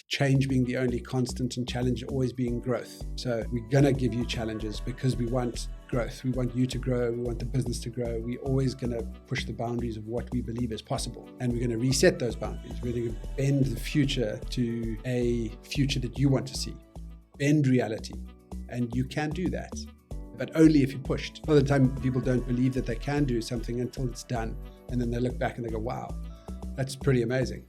change being the only constant and challenge always being growth. So we're going to give you challenges because we want growth. We want you to grow. We want the business to grow. We're always going to push the boundaries of what we believe is possible. And we're going to reset those boundaries. We're going to bend the future to a future that you want to see. Bend reality. And you can do that, but only if you're pushed. A lot of the time, people don't believe that they can do something until it's done. And then they look back and they go, wow, that's pretty amazing.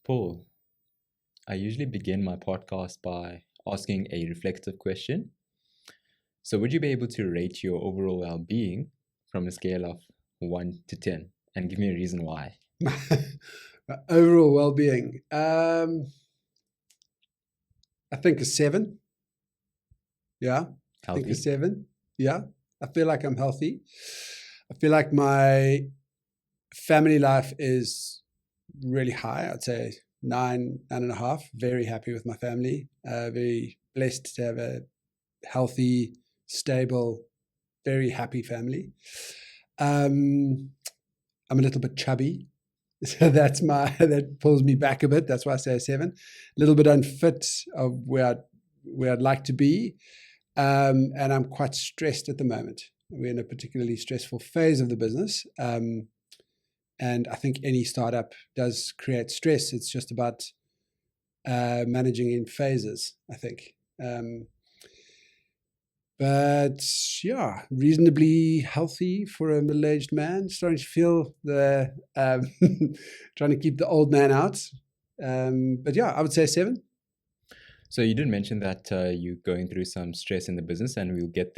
Paul, I usually begin my podcast by asking a reflective question. So would you be able to rate your overall well-being from a scale of 1 to 10 and give me a reason why? Overall well-being, I think a 7. Yeah, Healthy? I think a 7. Yeah, I feel like I'm healthy. I feel like my family life is really high. I'd say 9.5. Very happy with my family. Very blessed to have a healthy, stable, very happy family. I'm a little bit chubby, so that pulls me back a bit. That's why I say a 7. A little bit unfit of where I'd like to be, and I'm quite stressed at the moment. We're in a particularly stressful phase of the business. And I think any startup does create stress. It's just about managing in phases, I think. But yeah, reasonably healthy for a middle-aged man. Starting to feel the trying to keep the old man out. But yeah, I would say 7. So you did mention that you're going through some stress in the business, and we'll get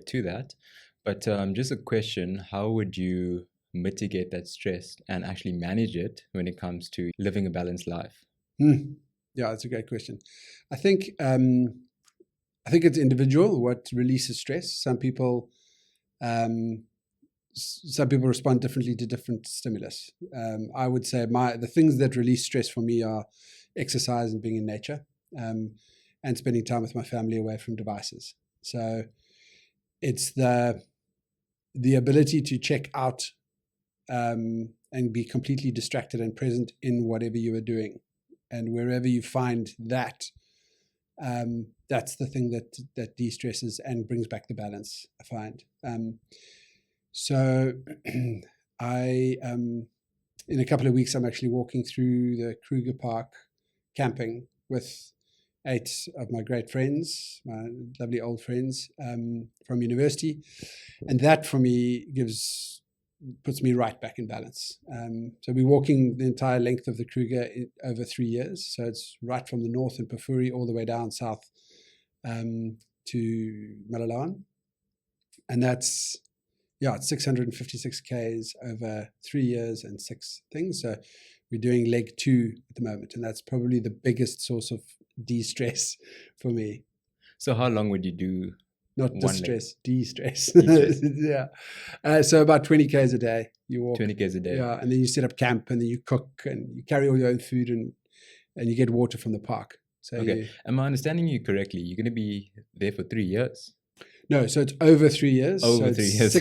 to that. But just a question: how would you mitigate that stress and actually manage it when it comes to living a balanced life? Yeah, that's a great question. I think it's individual what releases stress. Some people respond differently to different stimulus. I would say the things that release stress for me are exercise and being in nature, and spending time with my family away from devices. So it's the ability to check out and be completely distracted and present in whatever you are doing, and wherever you find that, that's the thing that de-stresses and brings back the balance, I find. So I in a couple of weeks I'm actually walking through the Kruger Park camping with 8 of my great friends, my lovely old friends from university, and that for me puts me right back in balance. So we're walking the entire length of the Kruger over 3 years. So it's right from the north in Pafuri all the way down south to Malalawan. And it's 656 Ks over 3 years and 6 things. So we're doing leg 2 at the moment. And that's probably the biggest source of de-stress for me. So how long would you do? Not distress, de-stress. Yeah. So about 20 Ks a day you walk. 20 Ks a day. Yeah. And then you set up camp and then you cook and you carry all your own food and you get water from the park. So okay. Am I understanding you correctly? You're going to be there for 3 years? No, so it's over 3 years. Over so 3 years,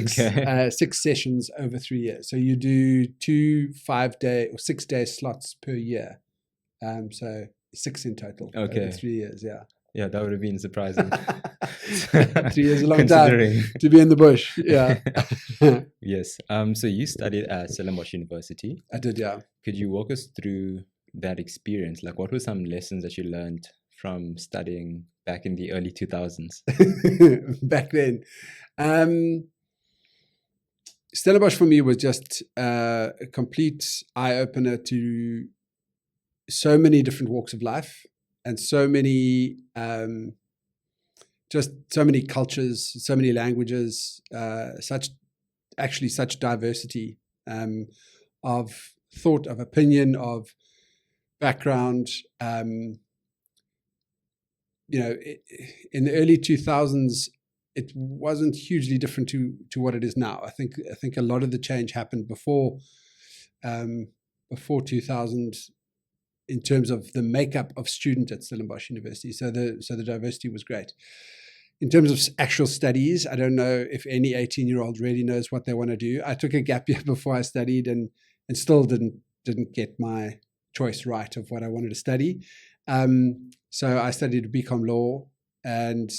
6 sessions over 3 years. So you do 2 5-day or 6-day slots per year. So 6 in total over 3 years, yeah. Yeah, that would have been surprising. 3 years is a long time to be in the bush. Yeah. Yes. So you studied at Stellenbosch University. I did, yeah. Could you walk us through that experience? Like, what were some lessons that you learned from studying back in the early 2000s? Back then. Stellenbosch for me was just a complete eye-opener to so many different walks of life. And so many, just so many cultures, so many languages, such diversity of thought, of opinion, of background. In the early 2000s, it wasn't hugely different to what it is now. I think a lot of the change happened before before 2000 in terms of the makeup of student at Stellenbosch University. So the diversity was great. In terms of actual studies, I don't know if any 18-year-old really knows what they want to do. I took a gap year before I studied and still didn't get my choice right of what I wanted to study. So I studied BCom law and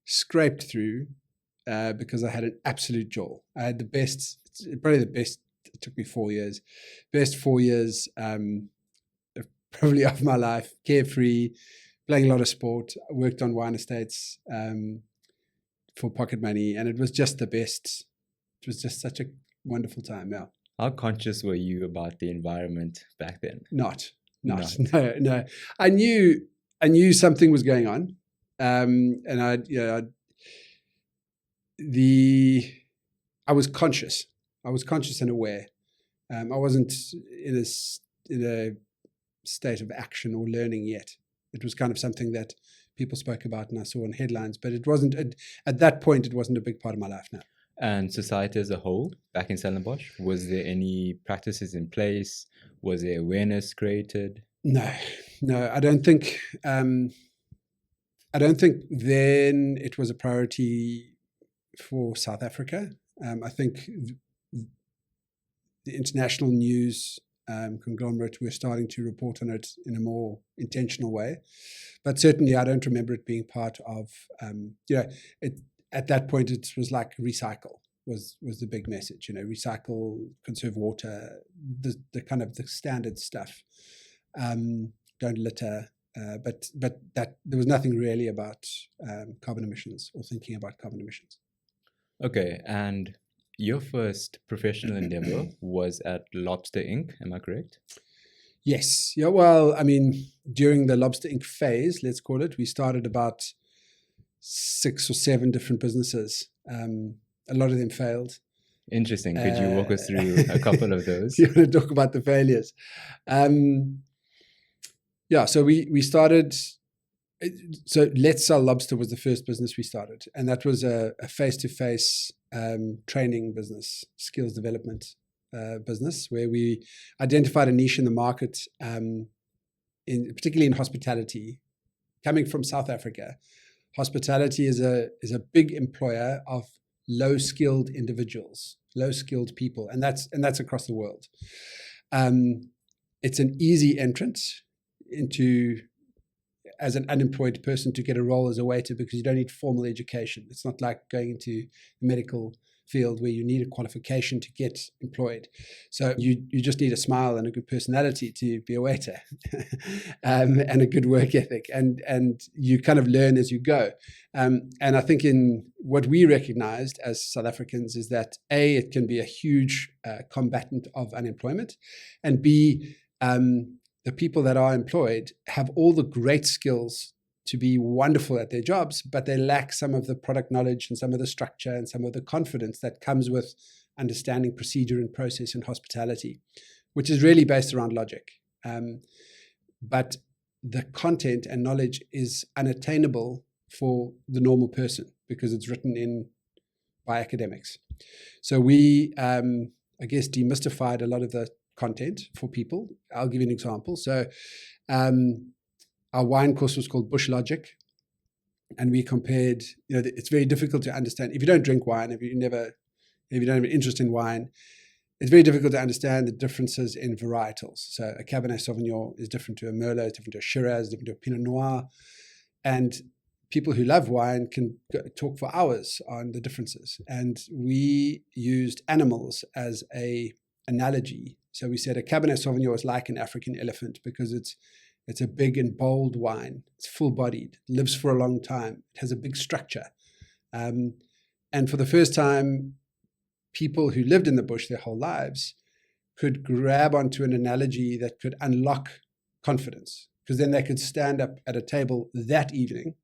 scraped through because I had an absolute joy. I had probably the best, it took me 4 years, best 4 years probably of my life, carefree, playing a lot of sport. I worked on wine estates for pocket money, and it was just the best. It was just such a wonderful time. Yeah. How conscious were you about the environment back then? Not. No. I knew something was going on, and I was conscious. I was conscious and aware. I wasn't in a state of action or learning yet. It was kind of something that people spoke about and I saw in headlines, but it wasn't at that point. It wasn't a big part of my life now. And society as a whole, back in Stellenbosch, was there any practices in place? Was there awareness created? No, I don't think. I don't think then it was a priority for South Africa. I think the international news conglomerate were starting to report on it in a more intentional way, but certainly I don't remember it being part of. At that point, it was like recycle was the big message. Recycle, conserve water, the kind of the standard stuff. Don't litter, but that there was nothing really about carbon emissions or thinking about carbon emissions. Okay, and your first professional endeavor was at Lobster Ink, am I correct? Yes. Yeah. Well, I mean, during the Lobster Ink phase, let's call it, we started about 6 or 7 different businesses. A lot of them failed. Interesting. Could you walk us through a couple of those? You want to talk about the failures? So we started. So Let's Sell Lobster was the first business we started, and that was a face-to-face training business, skills development business, where we identified a niche in the market, particularly in hospitality. Coming from South Africa, hospitality is a big employer of low-skilled individuals, low-skilled people, and that's across the world. It's an easy entrance into, as an unemployed person, to get a role as a waiter because you don't need formal education. It's not like going into the medical field where you need a qualification to get employed. So you just need a smile and a good personality to be a waiter, and a good work ethic, and you kind of learn as you go. And I think in what we recognized as South Africans is that A, it can be a huge combatant of unemployment, and B, the people that are employed have all the great skills to be wonderful at their jobs, but they lack some of the product knowledge and some of the structure and some of the confidence that comes with understanding procedure and process in hospitality, which is really based around logic. But the content and knowledge is unattainable for the normal person because it's written in by academics. So we, I guess, demystified a lot of the content for people. I'll give you an example. So our wine course was called Bush Logic, and we compared, it's very difficult to understand. If you don't drink wine, if you don't have an interest in wine, it's very difficult to understand the differences in varietals. So a Cabernet Sauvignon is different to a Merlot, is different to a Shiraz, different to a Pinot Noir. And people who love wine can talk for hours on the differences. And we used animals as a analogy. So we said a Cabernet Sauvignon is like an African elephant because it's a big and bold wine. It's full-bodied, lives for a long time. It has a big structure. And for the first time, people who lived in the bush their whole lives could grab onto an analogy that could unlock confidence, because then they could stand up at a table that evening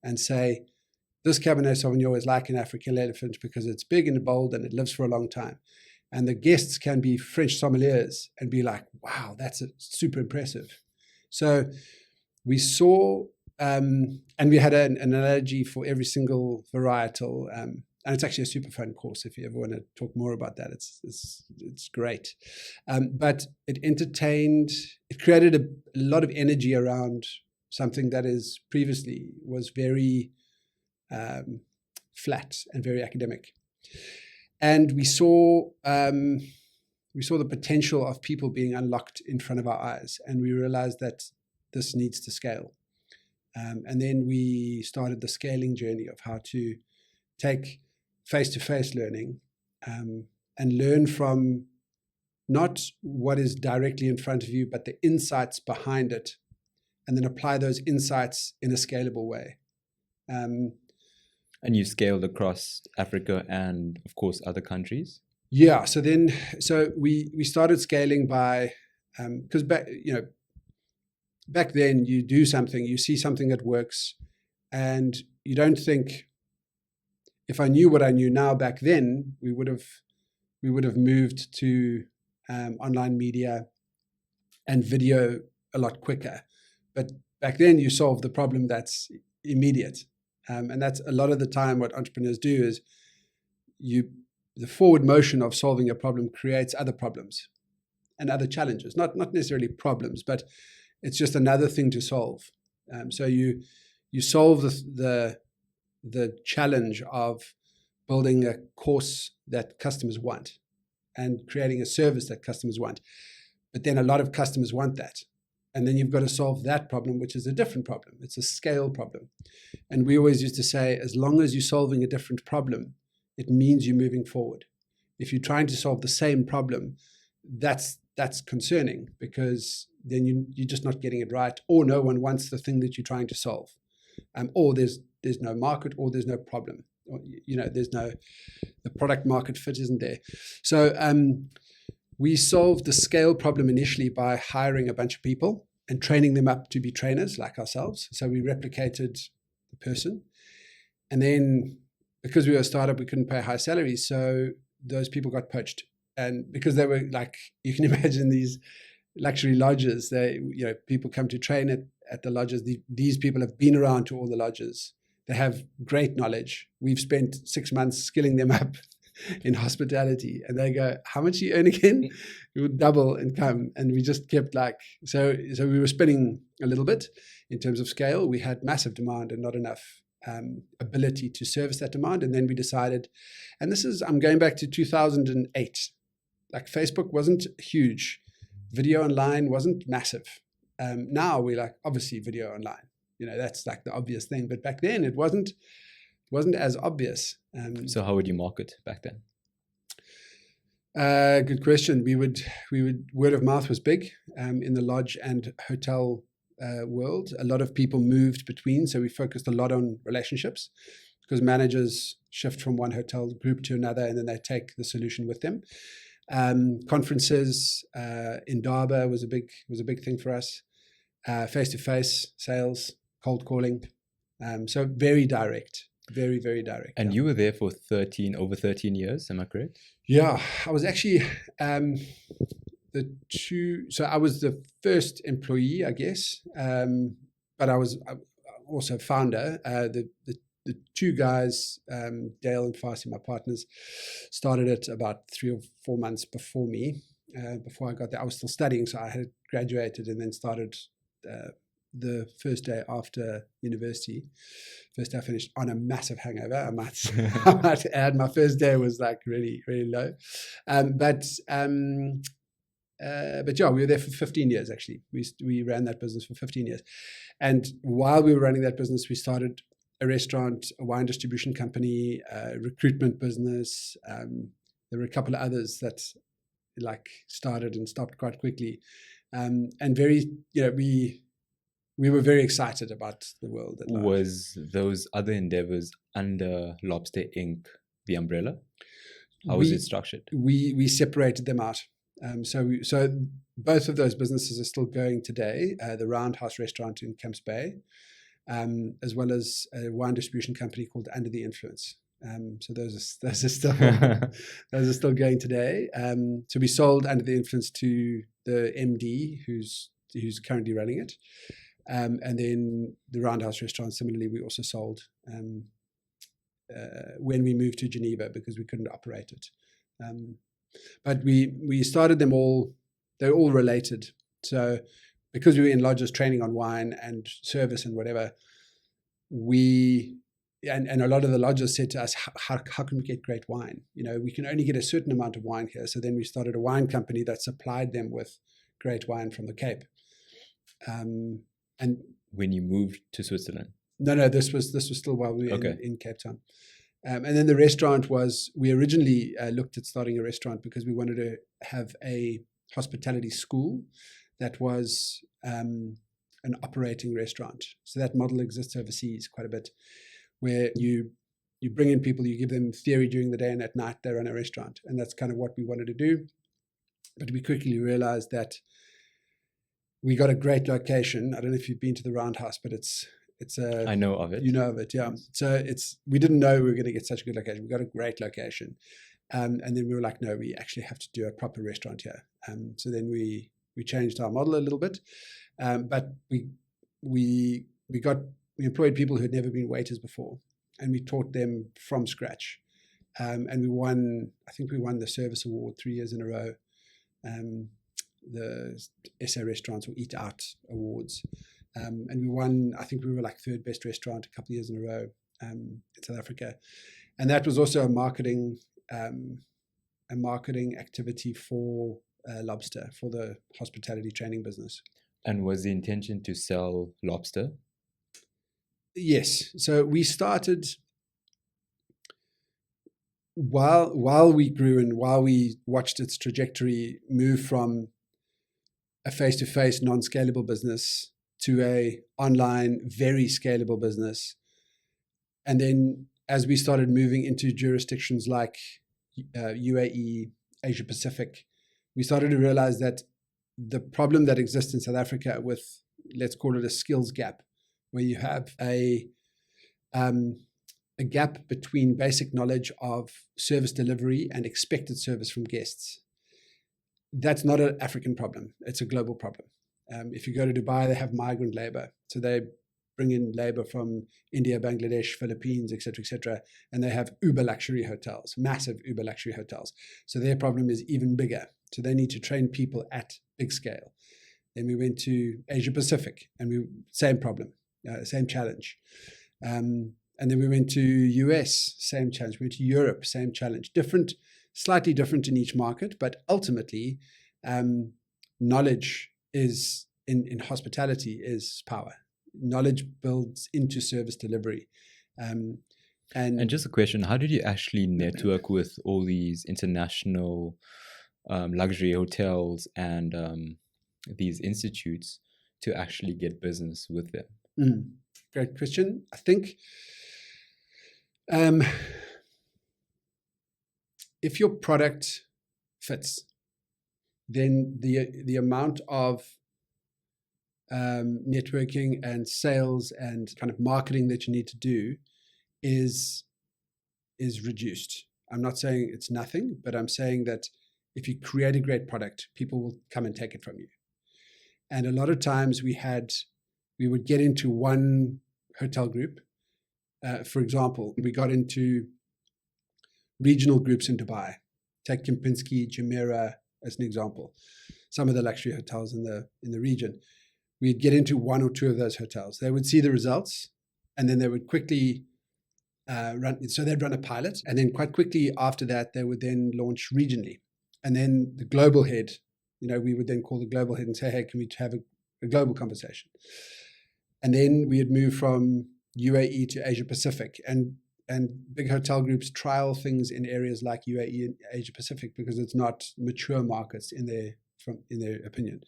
and say, this Cabernet Sauvignon is like an African elephant because it's big and bold and it lives for a long time. And the guests can be French sommeliers and be like, wow, that's super impressive. So we saw, and we had an analogy for every single varietal. and it's actually a super fun course. If you ever want to talk more about that, it's great. But it created a lot of energy around something that is previously was very flat and very academic. And we saw the potential of people being unlocked in front of our eyes, and we realized that this needs to scale. And then we started the scaling journey of how to take face-to-face learning and learn from not what is directly in front of you, but the insights behind it, and then apply those insights in a scalable way. And you scaled across Africa and, of course, other countries? Yeah. So we started scaling by, because back then you do something, you see something that works, and you don't think, if I knew what I knew now back then, we would have moved to online media and video a lot quicker. But back then you solve the problem that's immediate. And that's a lot of the time what entrepreneurs do is the forward motion of solving a problem creates other problems and other challenges, not necessarily problems, but it's just another thing to solve. So you solve the challenge of building a course that customers want and creating a service that customers want. But then a lot of customers want that. And then you've got to solve that problem, which is a different problem. It's a scale problem. And we always used to say, as long as you're solving a different problem, it means you're moving forward. If you're trying to solve the same problem, that's concerning, because then you're just not getting it right, or no one wants the thing that you're trying to solve, or there's no market, or there's no problem, or, the product market fit isn't there. So we solved the scale problem initially by hiring a bunch of people and training them up to be trainers like ourselves. So we replicated the person. And then because we were a startup, we couldn't pay high salaries. So those people got poached. And because they were like, you can imagine these luxury lodges, people come to train at the lodges. These people have been around to all the lodges. They have great knowledge. We've spent 6 months skilling them up in hospitality, and they go, how much do you earn again? It would double income. And we just kept so we were spinning a little bit in terms of scale. We had massive demand and not enough ability to service that demand. And then we decided, and I'm going back to 2008, Facebook wasn't huge. Video online wasn't massive. Now we obviously video online, that's the obvious thing. But back then it wasn't as obvious. So how would you market back then? Good question. We would word of mouth was big in the lodge and hotel world. A lot of people moved between, so we focused a lot on relationships, because managers shift from one hotel group to another, and then they take the solution with them. Conferences, endeavour was a big thing for us. Face-to-face sales, cold calling. So very direct. Very, very direct. And you were there for over 13 years, am I correct? Yeah, I was actually so I was the first employee, I guess, but I was also founder. The two guys, Dale and Farsi, my partners, started it about 3 or 4 months before me. Before I got there, I was still studying, so I had graduated and then started the first day after university. First day I finished on a massive hangover. I might add, my first day was really, really low. But yeah, we were there for 15 years, actually. We ran that business for 15 years. And while we were running that business, we started a restaurant, a wine distribution company, a recruitment business. There were a couple of others that started and stopped quite quickly. And very, we were very excited about the world at large. Was those other endeavors under Lobster Ink the umbrella? How was it structured? We separated them out. So both of those businesses are still going today. The Roundhouse restaurant in Camps Bay, as well as a wine distribution company called Under the Influence. So those are still going today. So we sold Under the Influence to the MD, who's currently running it. And then the Roundhouse restaurant, similarly, we also sold. when we moved to Geneva because we couldn't operate it. But we started them all, they're all related. So because we were in lodges training on wine and service and whatever, and a lot of the lodges said to us, how can we get great wine? We can only get a certain amount of wine here. So then we started a wine company that supplied them with great wine from the Cape. And when you moved to Switzerland? No, this was still while we were in Cape Town. And then the restaurant was, we originally looked at starting a restaurant because we wanted to have a hospitality school that was an operating restaurant. So that model exists overseas quite a bit, where you bring in people, you give them theory during the day, and at night they run a restaurant. And that's kind of what we wanted to do. But we quickly realized that we got a great location. I don't know if you've been to the Roundhouse, but it's I know of it. You know of it, yeah. So we didn't know we were going to get such a good location. We got a great location. And then we were like, no, we actually have to do a proper restaurant here. So then we changed our model a little bit. But we employed people who had never been waiters before, and we taught them from scratch. And I think we won the Service Award 3 years in a row. The SA Restaurants or Eat Out Awards. And we won, I think we were like third best restaurant a couple of years in a row in South Africa. And that was also a marketing activity for Lobster, for the hospitality training business. And was the intention to sell lobster? Yes. So we started, while we grew and while we watched its trajectory move from a face-to-face non-scalable business to a online very scalable business. And then as we started moving into jurisdictions like UAE, Asia Pacific, we started to realize that the problem that exists in South Africa with, let's call it a skills gap, where you have a gap between basic knowledge of service delivery and expected service from guests. That's not an African problem. It's a global problem. If you go to Dubai, they have migrant labor. So they bring in labor from India, Bangladesh, Philippines, et cetera, and they have uber luxury hotels, massive uber luxury hotels. So their problem is even bigger. So they need to train people at big scale. Then we went to Asia Pacific, and same problem, same challenge. And then we went to US, same challenge. We went to Europe, same challenge. Slightly different in each market, but ultimately, knowledge is in hospitality is power. Knowledge builds into service delivery. And just a question, how did you actually network with all these international luxury hotels and these institutes to actually get business with them? Great question. I think if your product fits, then the amount of networking and sales and kind of marketing that you need to do is reduced. I'm not saying it's nothing, but I'm saying that if you create a great product, people will come and take it from you. And a lot of times we would get into one hotel group. For example, we got into regional groups in Dubai. Take Kempinski, Jumeirah as an example. Some of the luxury hotels in the region. We'd get into one or two of those hotels. They would see the results, and then they would quickly run. So they'd run a pilot, and then quite quickly after that, they would then launch regionally. And then the global head, we would then call the global head and say, hey, can we have a global conversation? And then we would move from UAE to Asia Pacific, and big hotel groups trial things in areas like UAE and Asia Pacific because it's not mature markets in their opinion.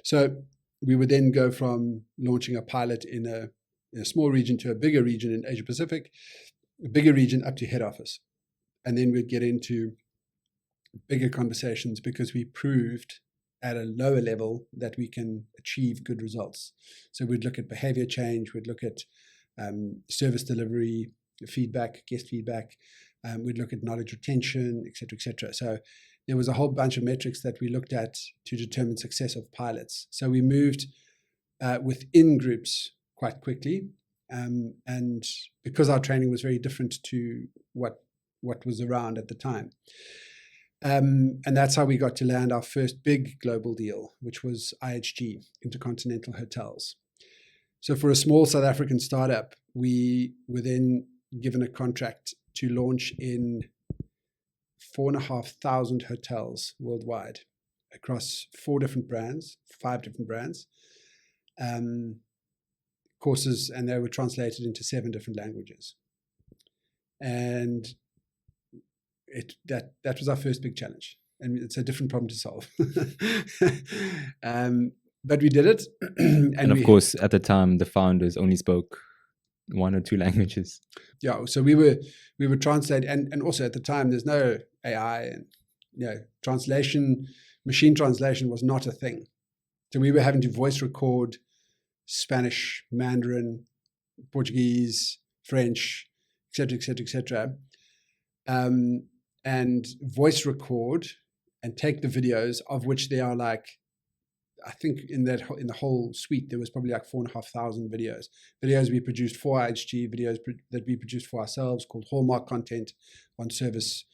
So we would then go from launching a pilot in a small region to a bigger region in Asia Pacific, a bigger region up to head office. And then we'd get into bigger conversations because we proved at a lower level that we can achieve good results. So we'd look at behavior change, we'd look at service delivery, feedback, guest feedback, we'd look at knowledge retention, et cetera, et cetera. So there was a whole bunch of metrics that we looked at to determine success of pilots. So we moved within groups quite quickly. and because our training was very different to what was around at the time. And that's how we got to land our first big global deal, which was IHG, Intercontinental Hotels. So for a small South African startup, we were then given a contract to launch in 4,500 hotels worldwide across 5 different brands, courses, and they were translated into 7 different languages. And that was our first big challenge, and it's a different problem to solve. But we did it. And of course, at the time, the founders only spoke 1 or 2 languages. Yeah, so we were translating, and also at the time, there's no AI, and machine translation was not a thing. So we were having to voice record Spanish, Mandarin, Portuguese, French, etc., and voice record and take the videos, of which there are like, I think in the whole suite, there was probably like 4,500 videos. Videos we produced for IHG, videos that we produced for ourselves, called hallmark content on service,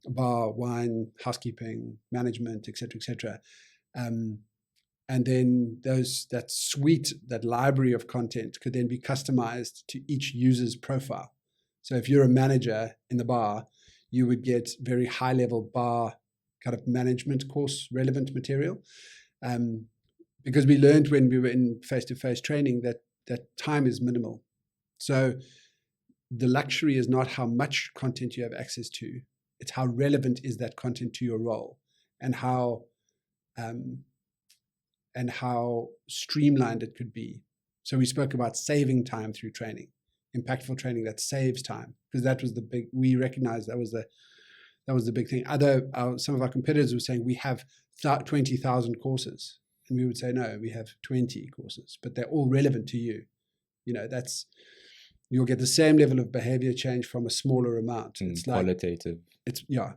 bar, wine, housekeeping, management, etc. And then that suite, that library of content could then be customized to each user's profile. So if you're a manager in the bar, you would get very high-level bar kind of management course relevant material. Because we learned when we were in face-to-face training that time is minimal. So the luxury is not how much content you have access to, it's how relevant is that content to your role, and how streamlined it could be. So we spoke about saving time through training, impactful training that saves time, because that was we recognized that was the big thing. Some of our competitors were saying we have 20,000 courses, and we would say no, we have 20 courses, but they're all relevant to you. You'll get the same level of behavior change from a smaller amount. It's qualitative.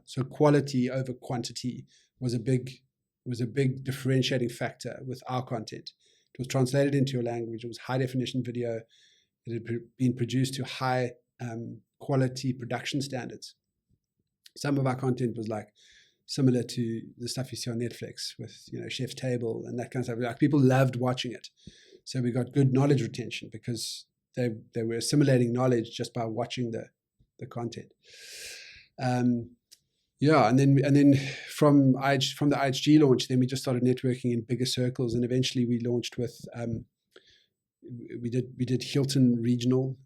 So quality over quantity was a big differentiating factor with our content. It was translated into a language. It was high definition video. It had been produced to high quality production standards. Some of our content was like similar to the stuff you see on Netflix with, Chef's Table and that kind of stuff. Like, people loved watching it. So we got good knowledge retention because they were assimilating knowledge just by watching the content. And then from the IHG launch, then we just started networking in bigger circles, and eventually we launched with we did Hilton Regional.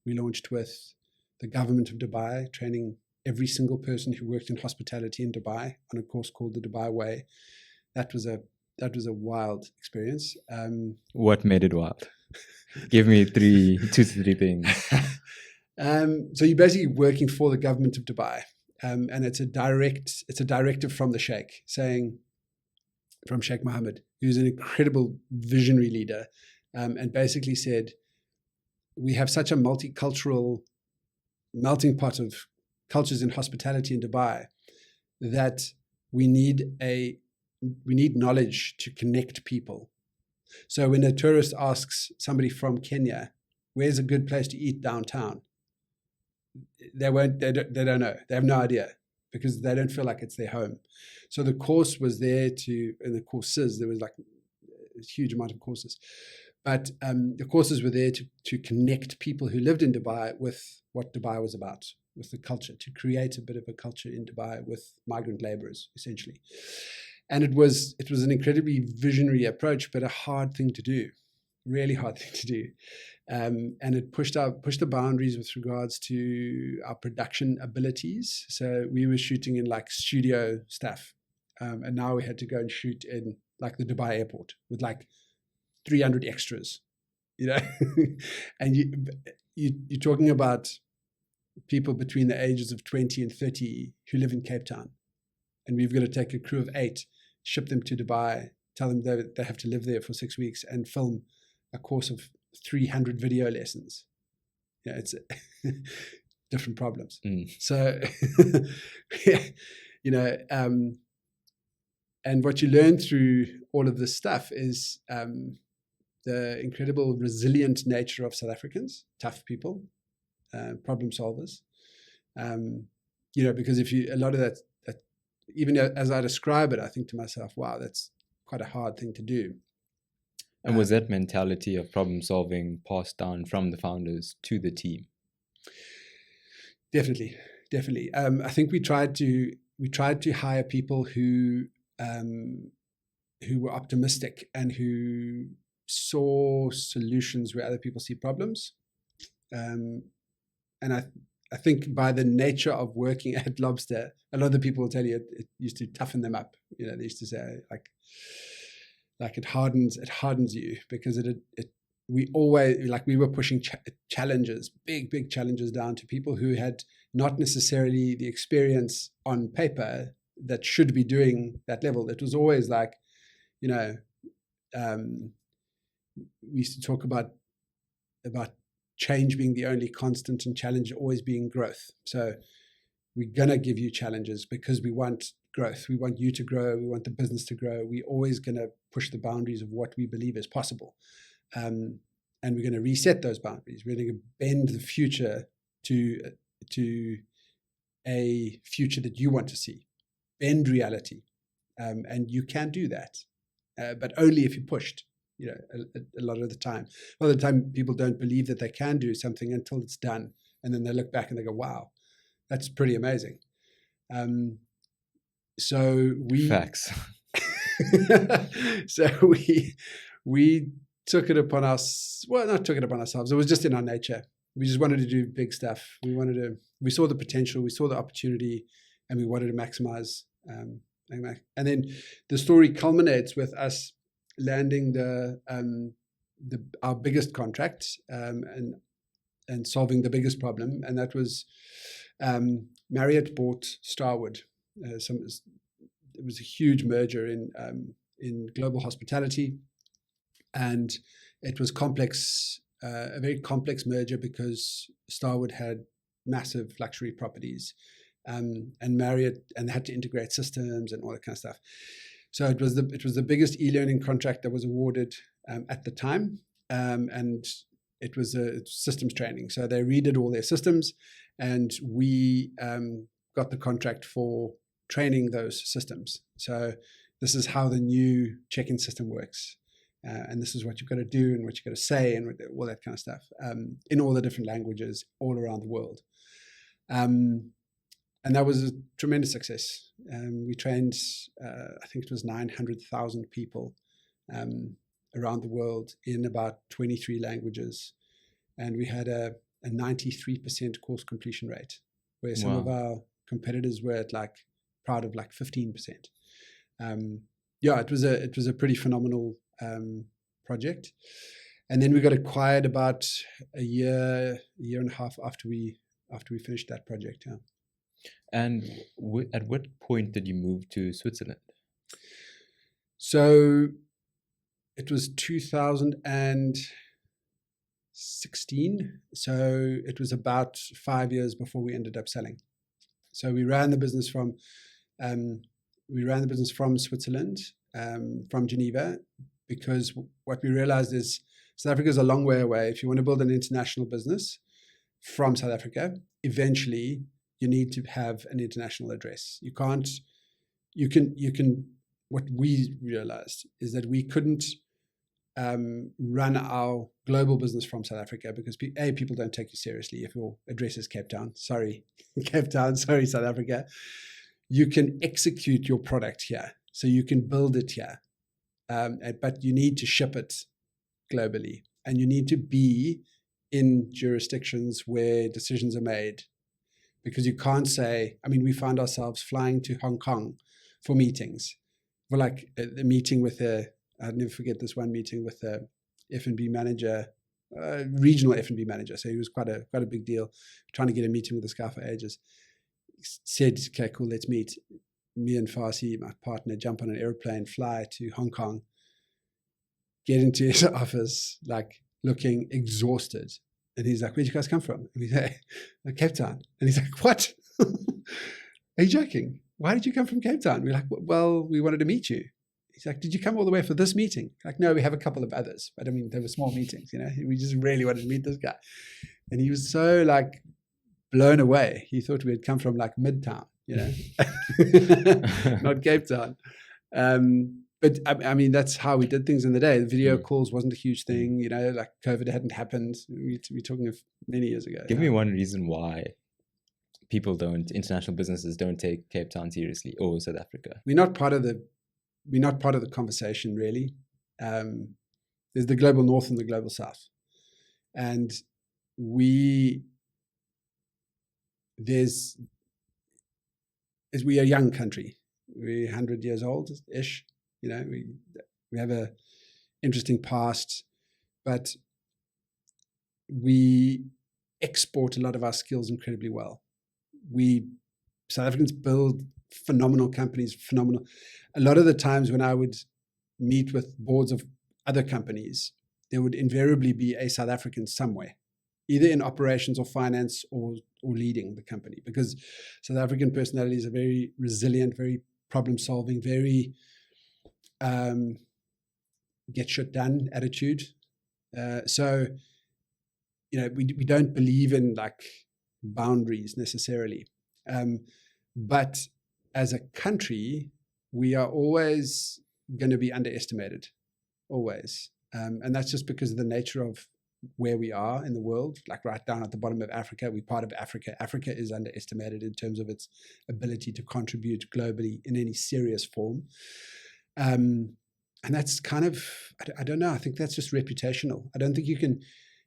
We launched with the government of Dubai, training every single person who worked in hospitality in Dubai on a course called the Dubai Way. That was a wild experience. What made it wild? Give me 2 to 3 things. So you're basically working for the government of Dubai, and it's a directive from the Sheikh, from Sheikh Mohammed, who's an incredible visionary leader, and basically said, we have such a multicultural melting pot of cultures in hospitality in Dubai that we need knowledge to connect people. So when a tourist asks somebody from Kenya, where's a good place to eat downtown? They don't know. They have no idea, because they don't feel like it's their home. So the course was there and the courses, there was like a huge amount of courses, but the courses were there to connect people who lived in Dubai with what Dubai was about, with the culture, to create a bit of a culture in Dubai with migrant laborers, essentially. And it was an incredibly visionary approach, but a hard thing to do, really hard thing to do. And it pushed the boundaries with regards to our production abilities. So we were shooting in like studio stuff, and now we had to go and shoot in like the Dubai airport with like 300 extras, and you're talking about people between the ages of 20 and 30 who live in Cape Town, and we've got to take a crew of 8, ship them to Dubai, tell them they have to live there for 6 weeks, and film a course of 300 video lessons. It's different problems. So, and what you learn through all of this stuff is the incredible resilient nature of South Africans, tough people, problem solvers. Because a lot of that, even as I describe it, I think to myself, wow, that's quite a hard thing to do. And was that mentality of problem solving passed down from the founders to the team? Definitely. I think we tried to hire people who were optimistic and who saw solutions where other people see problems. And I think by the nature of working at Lobster, a lot of the people will tell you it used to toughen them up. They used to say like it hardens you, because we always, we were pushing challenges, big challenges down to people who had not necessarily the experience on paper that should be doing that level. It was always like, we used to talk about change being the only constant and challenge always being growth. So we're going to give you challenges because we want growth. We want you to grow. We want the business to grow. We're always going to push the boundaries of what we believe is possible. And we're going to reset those boundaries. We're going to bend the future to a future that you want to see. Bend reality. And you can do that, but only if you're pushed. A lot of the time. A lot of the time, people don't believe that they can do something until it's done. And then they look back and they go, wow, that's pretty amazing. So we... Facts. So we took it upon us. Well, not took it upon ourselves. It was just in our nature. We just wanted to do big stuff. We saw the potential, we saw the opportunity, and we wanted to maximize. And then the story culminates with us landing our biggest contract and solving the biggest problem, and that was Marriott bought Starwood. It was a huge merger in global hospitality, and it was complex, a very complex merger because Starwood had massive luxury properties, and Marriott, and they had to integrate systems and all that kind of stuff. So it was the biggest e-learning contract that was awarded at the time, and it was a systems training. So they redid all their systems, and we got the contract for training those systems. So this is how the new check-in system works, and this is what you've got to do and what you've got to say and all that kind of stuff in all the different languages all around the world. And that was a tremendous success. We trained, I think it was 900,000 people around the world in about 23 languages. And we had a 93% course completion rate, where some of our competitors were at proud of 15%. It was a pretty phenomenal project. And then we got acquired about a year and a half after we finished that project. Yeah. And at what point did you move to Switzerland? So it was 2016. So it was about 5 years before we ended up selling. So we ran the business from Switzerland, from Geneva, because what we realized is South Africa is a long way away. If you want to build an international business from South Africa, eventually you need to have an international address. What we realized is that we couldn't run our global business from South Africa because people don't take you seriously if your address is Cape Town. Sorry, Cape Town. Sorry, South Africa. You can execute your product here, so you can build it here, but you need to ship it globally, and you need to be in jurisdictions where decisions are made. Because you can't say, we found ourselves flying to Hong Kong for meetings. For a meeting with I'll never forget this one meeting with a F&B manager, regional F&B manager. So he was quite a big deal, trying to get a meeting with this guy for ages. He said, okay, cool, let's meet. Me and Farsi, my partner, jump on an airplane, fly to Hong Kong, get into his office, looking exhausted. And he's like, where'd you guys come from? And we say, Cape Town. And he's like, what? Are you joking? Why did you come from Cape Town? We're like, well, we wanted to meet you. He's like, did you come all the way for this meeting? Like, no, we have a couple of others. But I mean, they were small meetings, you know. We just really wanted to meet this guy. And he was so like blown away. He thought we had come from like Midtown, you know, not Cape Town. But I mean, that's how we did things in the day. The video calls wasn't a huge thing, you know, like COVID hadn't happened. We're talking of many years ago. Give me one reason why international businesses don't take Cape Town seriously, or South Africa. We're not part of the conversation, really. There's the global north and the global south. And we are a young country. We're 100 years old-ish. You know, we have a interesting past, but we export a lot of our skills incredibly well. South Africans build phenomenal companies, A lot of the times when I would meet with boards of other companies, there would invariably be a South African somewhere, either in operations or finance or leading the company, because South African personalities are very resilient, very problem-solving, very get shit done attitude. So, you know, we don't believe in like boundaries necessarily. But as a country, we are always going to be underestimated, always. And that's just because of the nature of where we are in the world, like right down at the bottom of Africa. We're part of Africa. Africa is underestimated in terms of its ability to contribute globally in any serious form. And that's kind of, I don't know, I think that's just reputational. I don't think you can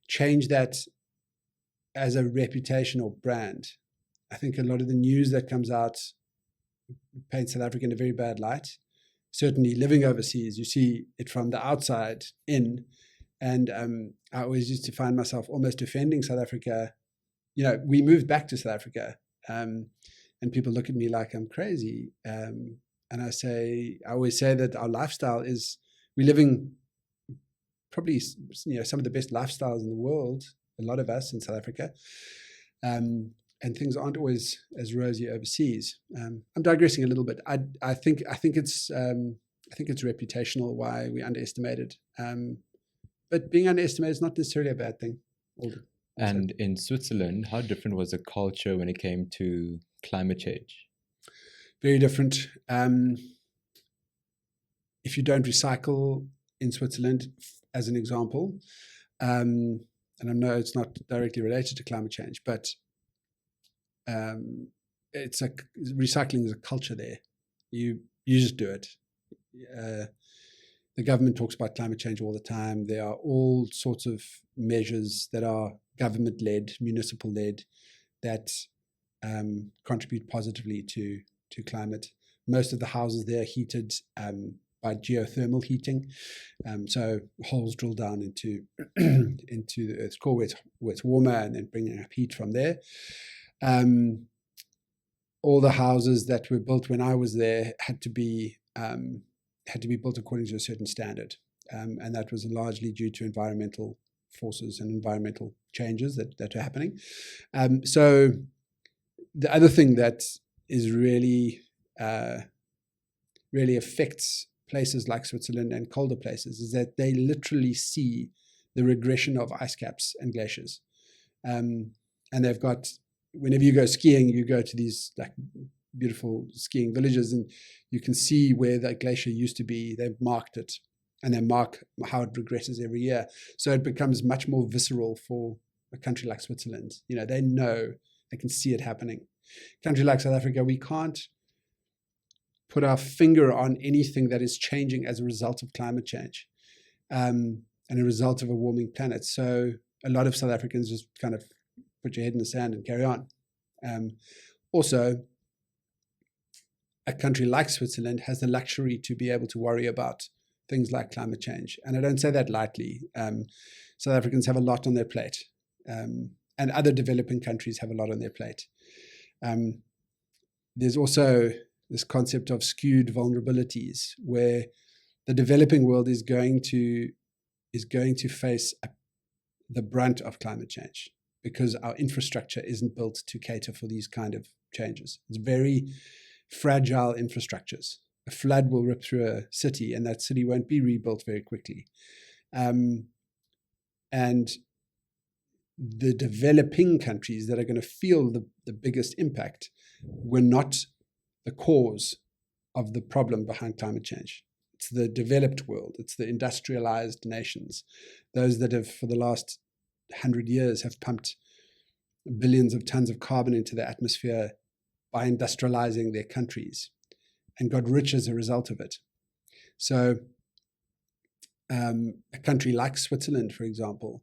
change that as a reputational brand. I think a lot of the news that comes out paints South Africa in a very bad light. Certainly living overseas, you see it from the outside in. And I always used to find myself almost defending South Africa. You know, we moved back to South Africa and people look at me like I'm crazy. And I always say that our lifestyle is, we're living probably, you know, some of the best lifestyles in the world, a lot of us in South Africa. And things aren't always as rosy overseas. I'm digressing a little bit. I think it's reputational why we underestimated. But being underestimated is not necessarily a bad thing. And in Switzerland, how different was the culture when it came to climate change? Very different. If you don't recycle in Switzerland, as an example, and I know it's not directly related to climate change, but recycling is a culture there. You just do it. The government talks about climate change all the time. There are all sorts of measures that are government-led, municipal-led, that contribute positively to climate. Most of the houses there are heated by geothermal heating. So holes drilled down into the Earth's core where it's warmer, and then bringing up heat from there. All the houses that were built when I was there had to be built according to a certain standard, and that was largely due to environmental forces and environmental changes that are happening. So the other thing that is really affects places like Switzerland and colder places is that they literally see the regression of ice caps and glaciers. And they've got, whenever you go skiing, you go to these like beautiful skiing villages, and you can see where that glacier used to be. They've marked it, and they mark how it regresses every year. So it becomes much more visceral for a country like Switzerland. You know, they can see it happening. A country like South Africa, we can't put our finger on anything that is changing as a result of climate change and a result of a warming planet. So a lot of South Africans just kind of put your head in the sand and carry on. Also, a country like Switzerland has the luxury to be able to worry about things like climate change. And I don't say that lightly. South Africans have a lot on their plate, and other developing countries have a lot on their plate. There's also this concept of skewed vulnerabilities, where the developing world is going to face the brunt of climate change because our infrastructure isn't built to cater for these kind of changes. It's very fragile infrastructures. a flood will rip through a city, and that city won't be rebuilt very quickly. And the developing countries that are going to feel the biggest impact were not the cause of the problem behind climate change. It's the developed world. It's the industrialized nations, those that have, for the last 100 years, have pumped billions of tons of carbon into the atmosphere by industrializing their countries and got rich as a result of it. So a country like Switzerland, for example,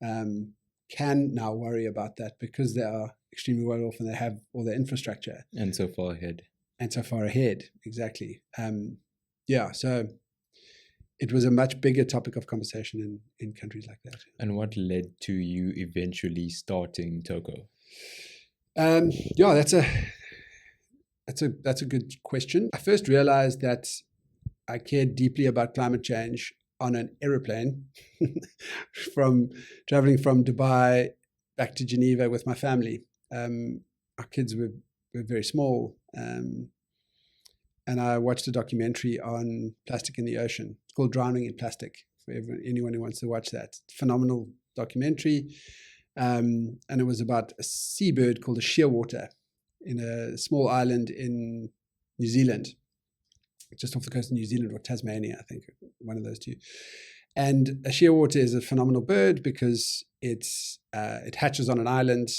can now worry about that because they are extremely well off and they have all their infrastructure. And so far ahead. Exactly. So it was a much bigger topic of conversation in countries like that. And what led to you eventually starting Toco? That's a good question. I first realized that I cared deeply about climate change on an aeroplane from traveling from Dubai back to Geneva with my family. Our kids were very small. And I watched a documentary on plastic in the ocean. It's called Drowning in Plastic, for anyone who wants to watch that. Phenomenal documentary. And it was about a seabird called a shearwater in a small island in New Zealand, just off the coast of New Zealand or Tasmania, I think, one of those two. And a shearwater is a phenomenal bird because it hatches on an island,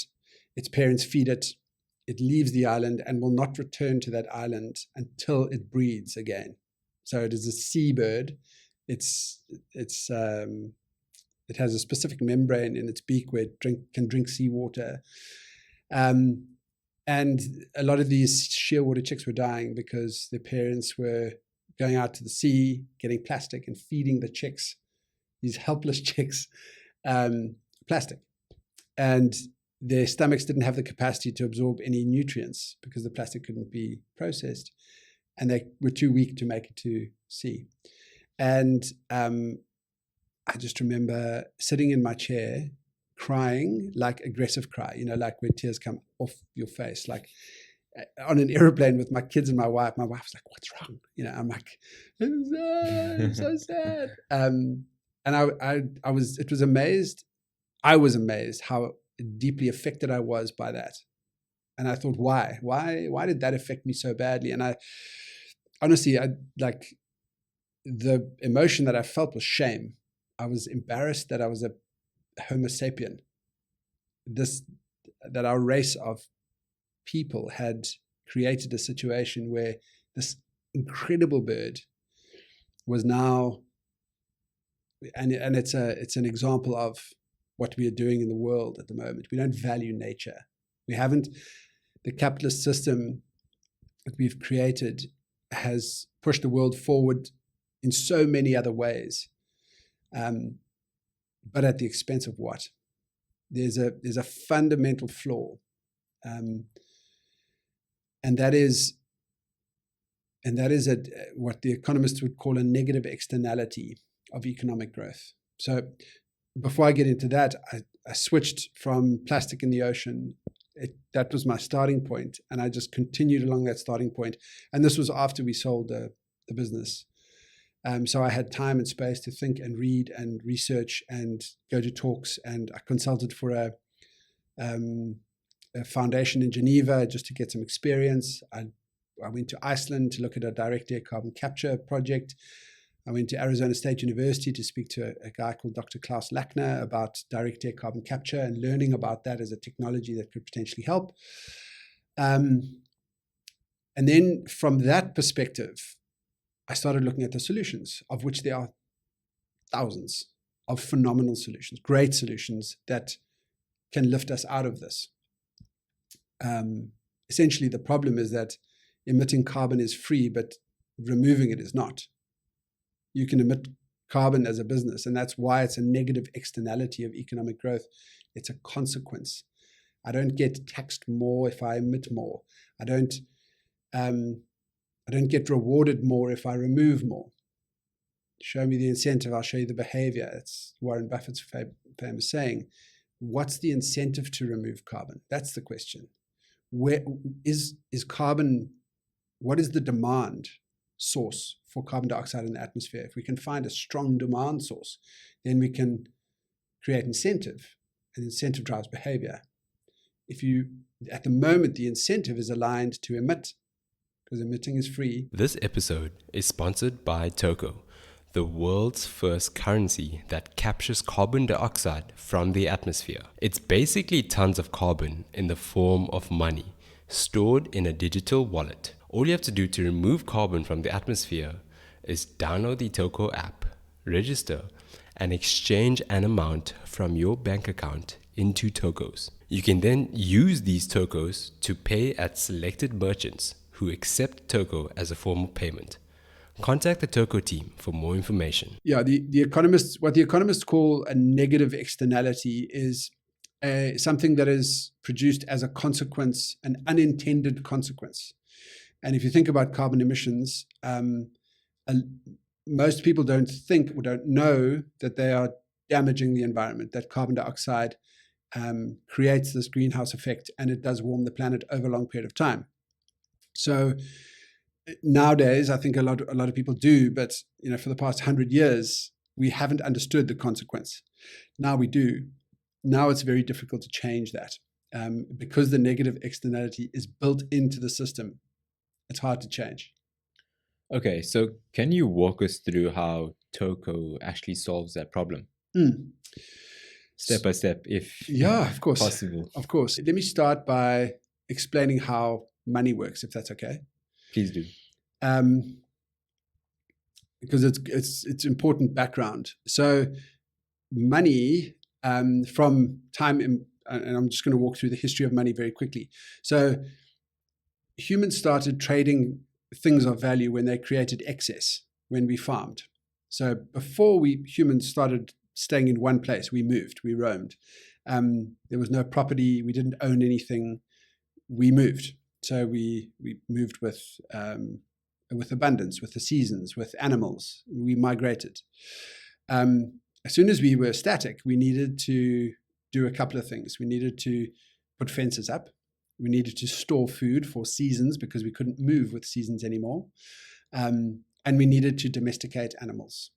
its parents feed it, it leaves the island and will not return to that island until it breeds again. So it is a seabird. It has a specific membrane in its beak where it can drink seawater. And a lot of these shearwater chicks were dying because their parents were going out to the sea, getting plastic and feeding the chicks, these helpless chicks, plastic. And their stomachs didn't have the capacity to absorb any nutrients because the plastic couldn't be processed, and they were too weak to make it to sea. And I just remember sitting in my chair, crying, like aggressive cry, like where tears come off your face, like on an airplane with my kids and my wife. My wife's like, "What's wrong?" I'm like, "I'm so sad." And I was amazed how deeply affected I was by that. And I thought, why did that affect me so badly? And I honestly, the emotion that I felt was shame. I was embarrassed that I was a Homo sapien, that our race of people had created a situation where this incredible bird was now, and it's an example of what we are doing in the world at the moment. We don't value nature. The capitalist system that we've created has pushed the world forward in so many other ways. But at the expense of what? There's a fundamental flaw. And that is what the economists would call a negative externality of economic growth. So before I get into that, I switched from plastic in the ocean. That was my starting point, and I just continued along that starting point. And this was after we sold the business. So I had time and space to think and read and research and go to talks. And I consulted for a foundation in Geneva just to get some experience. I went to Iceland to look at a direct air carbon capture project. I went to Arizona State University to speak to a guy called Dr. Klaus Lackner about direct air carbon capture and learning about that as a technology that could potentially help. And then from that perspective, I started looking at the solutions, of which there are thousands of phenomenal solutions, great solutions that can lift us out of this. Essentially, the problem is that emitting carbon is free, but removing it is not. You can emit carbon as a business, and that's why it's a negative externality of economic growth. It's a consequence. I don't get taxed more if I emit more. I don't get rewarded more if I remove more. Show me the incentive, I'll show you the behavior. It's Warren Buffett's famous saying. What's the incentive to remove carbon? That's the question. Where is carbon? What is the demand? source for carbon dioxide in the atmosphere, if we can find a strong demand source, then we can create incentive, and incentive drives behavior. At the moment, the incentive is aligned to emit, because emitting is free. This episode is sponsored by Toco, the world's first currency that captures carbon dioxide from the atmosphere. It's basically tons of carbon in the form of money, stored in a digital wallet. All you have to do to remove carbon from the atmosphere is download the Toco app, register, and exchange an amount from your bank account into Tocos. You can then use these Tocos to pay at selected merchants who accept Toco as a form of payment. Contact the Toco team for more information. Yeah, what the economists call a negative externality is something that is produced as a consequence, an unintended consequence. And if you think about carbon emissions, most people don't think or don't know that they are damaging the environment, that carbon dioxide creates this greenhouse effect, and it does warm the planet over a long period of time. So nowadays, I think a lot of people do, but for the past 100 years, we haven't understood the consequence. Now we do. Now it's very difficult to change that because the negative externality is built into the system. It's hard to change. Okay, so can you walk us through how Toco actually solves that problem? Step by step, if of course, possible. Of course. Let me start by explaining how money works, if that's okay. Please do. Because it's important background. So money from time, and I'm just going to walk through the history of money very quickly. So humans started trading things of value when they created excess, when we farmed. So before humans started staying in one place, we moved, we roamed. There was no property, we didn't own anything, we moved. So we moved with abundance, with the seasons, with animals. We migrated. As soon as we were static, we needed to do a couple of things. We needed to put fences up. We needed to store food for seasons because we couldn't move with seasons anymore. And we needed to domesticate animals.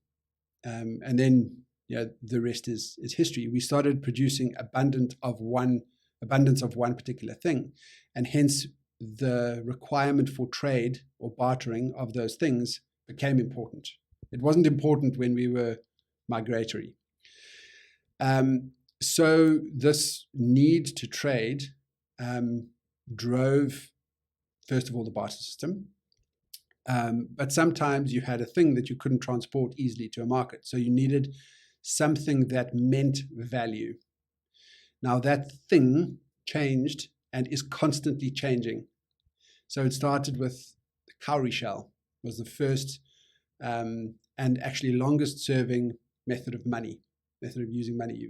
And then the rest is history. We started producing abundance of one particular thing. And hence, the requirement for trade or bartering of those things became important. It wasn't important when we were migratory. So this need to trade drove, first of all, the barter system. But sometimes you had a thing that you couldn't transport easily to a market. So you needed something that meant value. Now that thing changed and is constantly changing. So it started with the cowrie shell, was the first and actually longest serving method of using money.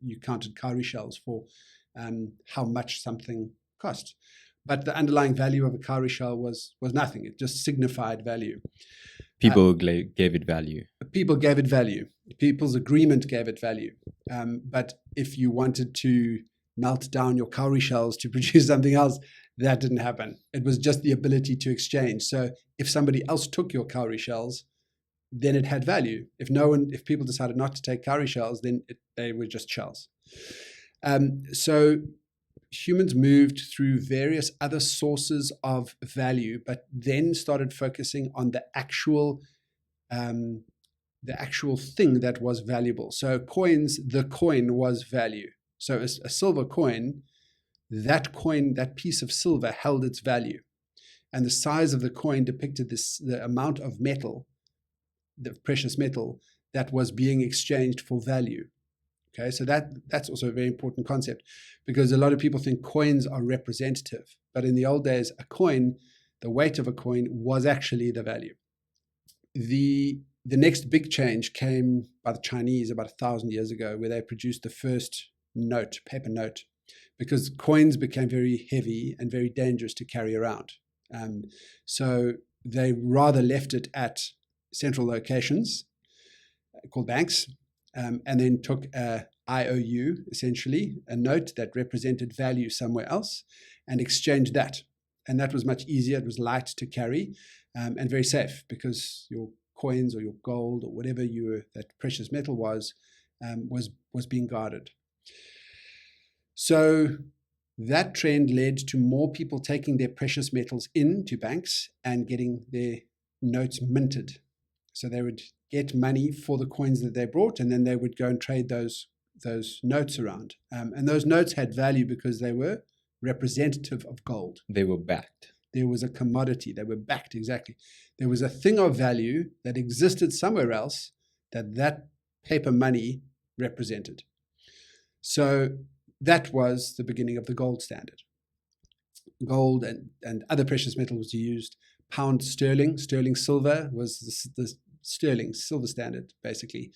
You counted cowrie shells for how much something cost. But the underlying value of a cowrie shell was nothing. It just signified value. People gave it value. People gave it value. People's agreement gave it value. But if you wanted to melt down your cowrie shells to produce something else, that didn't happen. It was just the ability to exchange. So if somebody else took your cowrie shells, then it had value. If people decided not to take cowrie shells, then they were just shells. So humans moved through various other sources of value, but then started focusing on the actual thing that was valuable. So the coin was value. So a silver coin, that piece of silver held its value. And the size of the coin depicted the amount of metal, the precious metal, that was being exchanged for value. Okay, so that's also a very important concept, because a lot of people think coins are representative. But in the old days, the weight of a coin was actually the value. The next big change came by the Chinese about 1,000 years ago, where they produced the first paper note, because coins became very heavy and very dangerous to carry around. So they rather left it at central locations called banks, and then took a IOU, essentially, a note that represented value somewhere else, and exchanged that. And that was much easier. It was light to carry and very safe because your coins or your gold or whatever that precious metal was being guarded. So that trend led to more people taking their precious metals into banks and getting their notes minted. So they would get money for the coins that they brought, and then they would go and trade those notes around. And those notes had value because they were representative of gold. They were backed. There was a commodity. They were backed, exactly. There was a thing of value that existed somewhere else that paper money represented. So that was the beginning of the gold standard. Gold and other precious metals were used. Pound sterling silver was the sterling silver standard, basically.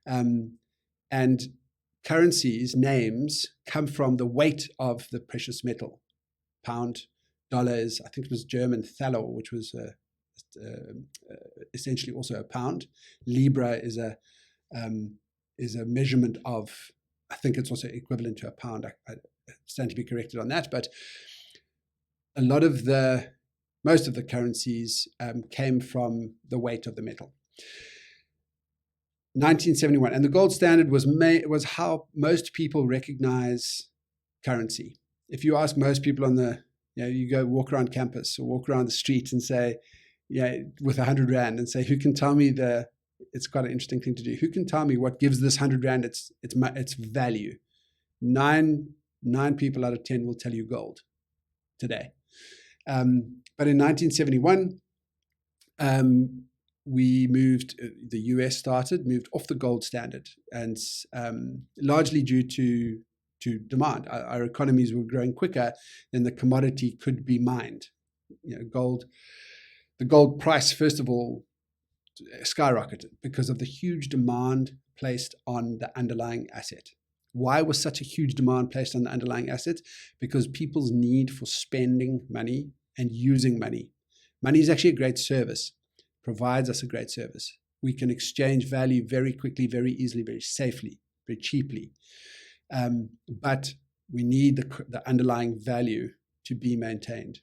And currencies, names, come from the weight of the precious metal. Pound, dollar is, I think it was German thaler, which was essentially also a pound. Libra is a measurement of, I think it's also equivalent to a pound. I stand to be corrected on that, but most of the currencies came from the weight of the metal. 1971, and the gold standard was how most people recognize currency. If you ask most people you go walk around campus or walk around the street and say, with 100 Rand and say, who can tell me it's quite an interesting thing to do. Who can tell me what gives this 100 Rand its value? Nine people out of 10 will tell you gold today. But in 1971, the US moved off the gold standard, and largely due to demand. Our economies were growing quicker than the commodity could be mined. The gold price, first of all, skyrocketed because of the huge demand placed on the underlying asset. Why was such a huge demand placed on the underlying asset? Because people's need for spending money and using money. Money is actually a great service, provides us a great service. We can exchange value very quickly, very easily, very safely, very cheaply. But we need the underlying value to be maintained.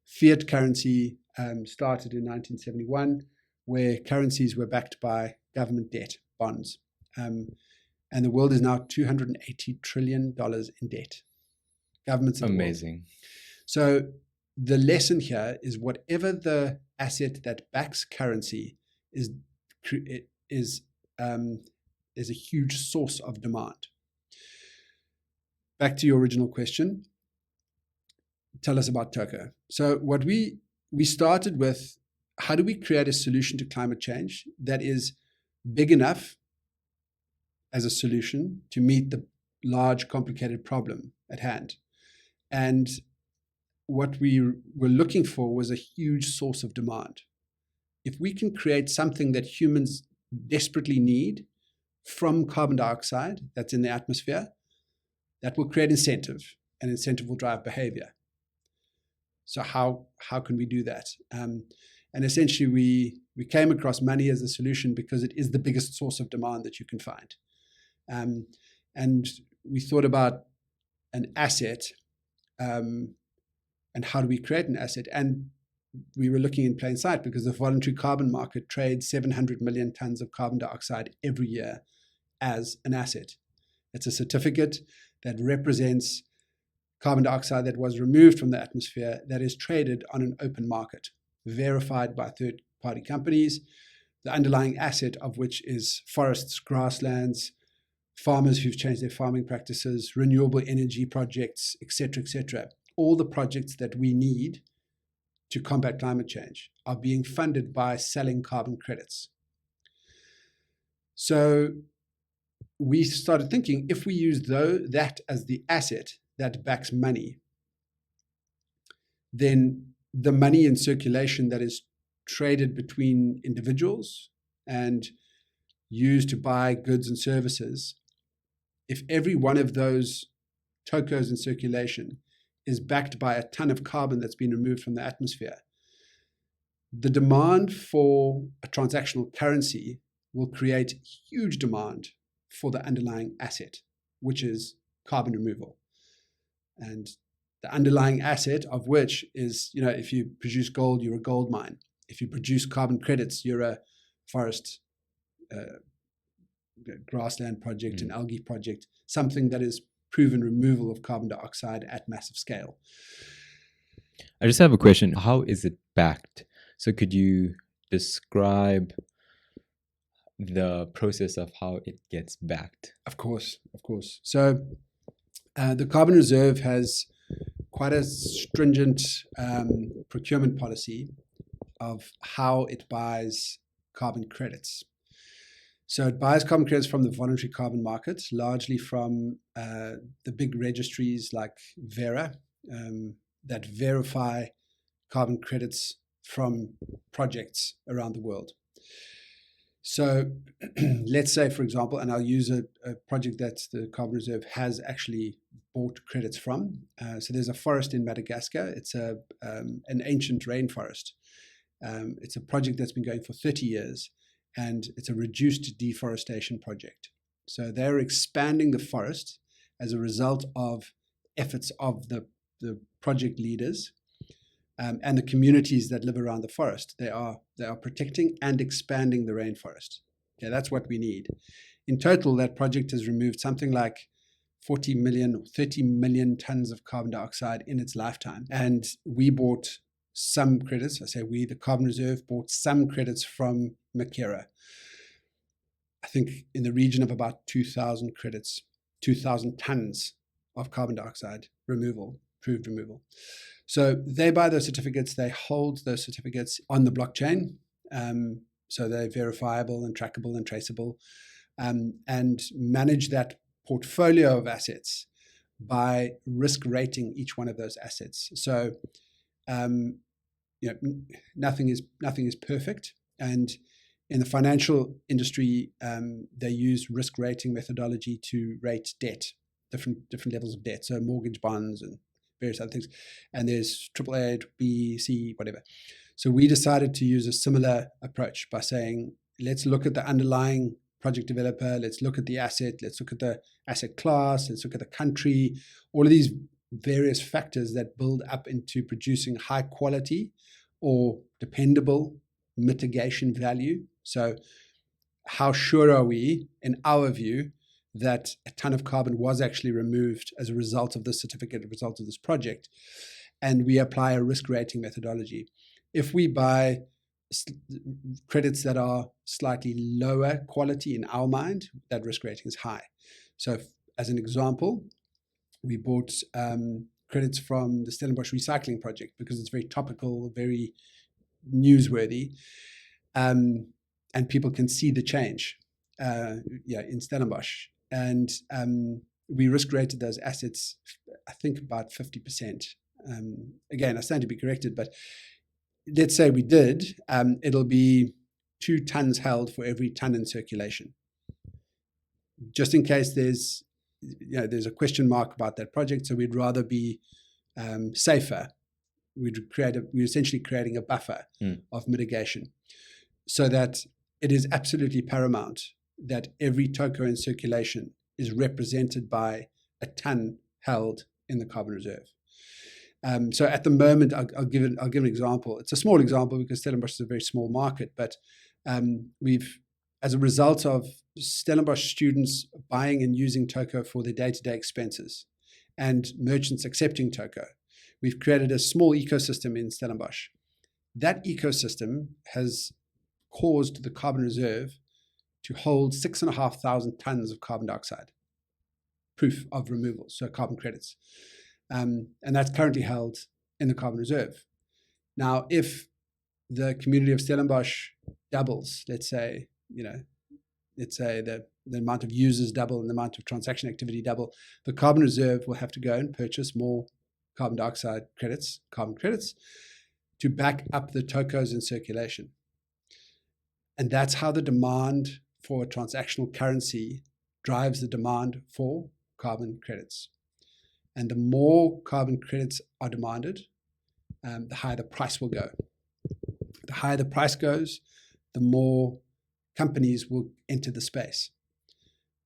Fiat currency started in 1971, where currencies were backed by government debt, bonds. And the world is now $280 trillion in debt. Governments in the world. Amazing. So the lesson here is whatever the asset that backs currency is a huge source of demand. Back to your original question. Tell us about Toco. So what we started with, how do we create a solution to climate change that is big enough as a solution to meet the large, complicated problem at hand? And what we were looking for was a huge source of demand. If we can create something that humans desperately need from carbon dioxide that's in the atmosphere, that will create incentive, and incentive will drive behavior. So how can we do that? And essentially, we came across money as a solution because it is the biggest source of demand that you can find. And we thought about an asset and how do we create an asset? And we were looking in plain sight because the voluntary carbon market trades 700 million tons of carbon dioxide every year as an asset. It's a certificate that represents carbon dioxide that was removed from the atmosphere that is traded on an open market, verified by third-party companies, the underlying asset of which is forests, grasslands, farmers who've changed their farming practices, renewable energy projects, etc., etc. All the projects that we need to combat climate change are being funded by selling carbon credits. So we started thinking, if we use that as the asset that backs money, then the money in circulation that is traded between individuals and used to buy goods and services, if every one of those tokos in circulation is backed by a ton of carbon that's been removed from the atmosphere, the demand for a transactional currency will create huge demand for the underlying asset, which is carbon removal. And the underlying asset of which is, if you produce gold, you're a gold mine. If you produce carbon credits, you're a forest, grassland project, an algae project, something that is proven removal of carbon dioxide at massive scale. I just have a question. How is it backed? So could you describe the process of how it gets backed? Of course. So the Carbon Reserve has quite a stringent procurement policy of how it buys carbon credits. So it buys carbon credits from the voluntary carbon market, largely from the big registries like Verra that verify carbon credits from projects around the world. So let's say, for example, and I'll use a project that the Carbon Reserve has actually bought credits from. So there's a forest in Madagascar. It's an ancient rainforest. It's a project that's been going for 30 years, and it's a reduced deforestation project. So they're expanding the forest as a result of efforts of the project leaders and the communities that live around the forest. They are protecting and expanding the rainforest. Okay, that's what we need. In total, that project has removed something like 40 million or 30 million tons of carbon dioxide in its lifetime. And we bought some credits. I say we, the Carbon Reserve, bought some credits from Makera. I think in the region of about 2,000 credits, 2,000 tons of carbon dioxide removal, proved removal. So they buy those certificates, they hold those certificates on the blockchain. So they're verifiable and trackable and traceable, and manage that portfolio of assets by risk rating each one of those assets. So nothing is perfect. And in the financial industry, they use risk rating methodology to rate debt, different levels of debt. So mortgage bonds and various other things. And there's AAA, B, C, whatever. So we decided to use a similar approach by saying, let's look at the underlying project developer, let's look at the asset, let's look at the asset class, let's look at the country, all of these various factors that build up into producing high quality or dependable mitigation value. So how sure are we, in our view, that a ton of carbon was actually removed as a result of this certificate, as a result of this project? And we apply a risk rating methodology. If we buy credits that are slightly lower quality in our mind, that risk rating is high. So as an example, we bought credits from the Stellenbosch recycling project because it's very topical, very newsworthy, and people can see the change in Stellenbosch. And we risk rated those assets, I think, about 50%. Again, I stand to be corrected, but let's say we did, it'll be 2 tons held for every ton in circulation. Just in case there's a question mark about that project, so we'd rather be safer. We're essentially creating a buffer of mitigation, so that it is absolutely paramount that every Toco in circulation is represented by a ton held in the Carbon Reserve. So at the moment, I'll give an example. It's a small example because Stellenbosch is a very small market, but we've, as a result of Stellenbosch students buying and using Toco for their day-to-day expenses and merchants accepting Toco, we've created a small ecosystem in Stellenbosch. That ecosystem has caused the Carbon Reserve to hold 6,500 tons of carbon dioxide, proof of removal, so carbon credits. And that's currently held in the Carbon Reserve. Now, if the community of Stellenbosch doubles, let's say the amount of users double and the amount of transaction activity double, the Carbon Reserve will have to go and purchase more carbon dioxide credits, carbon credits, to back up the Tocos in circulation. And that's how the demand for a transactional currency drives the demand for carbon credits. And the more carbon credits are demanded, the higher the price will go. The higher the price goes, the more companies will enter the space.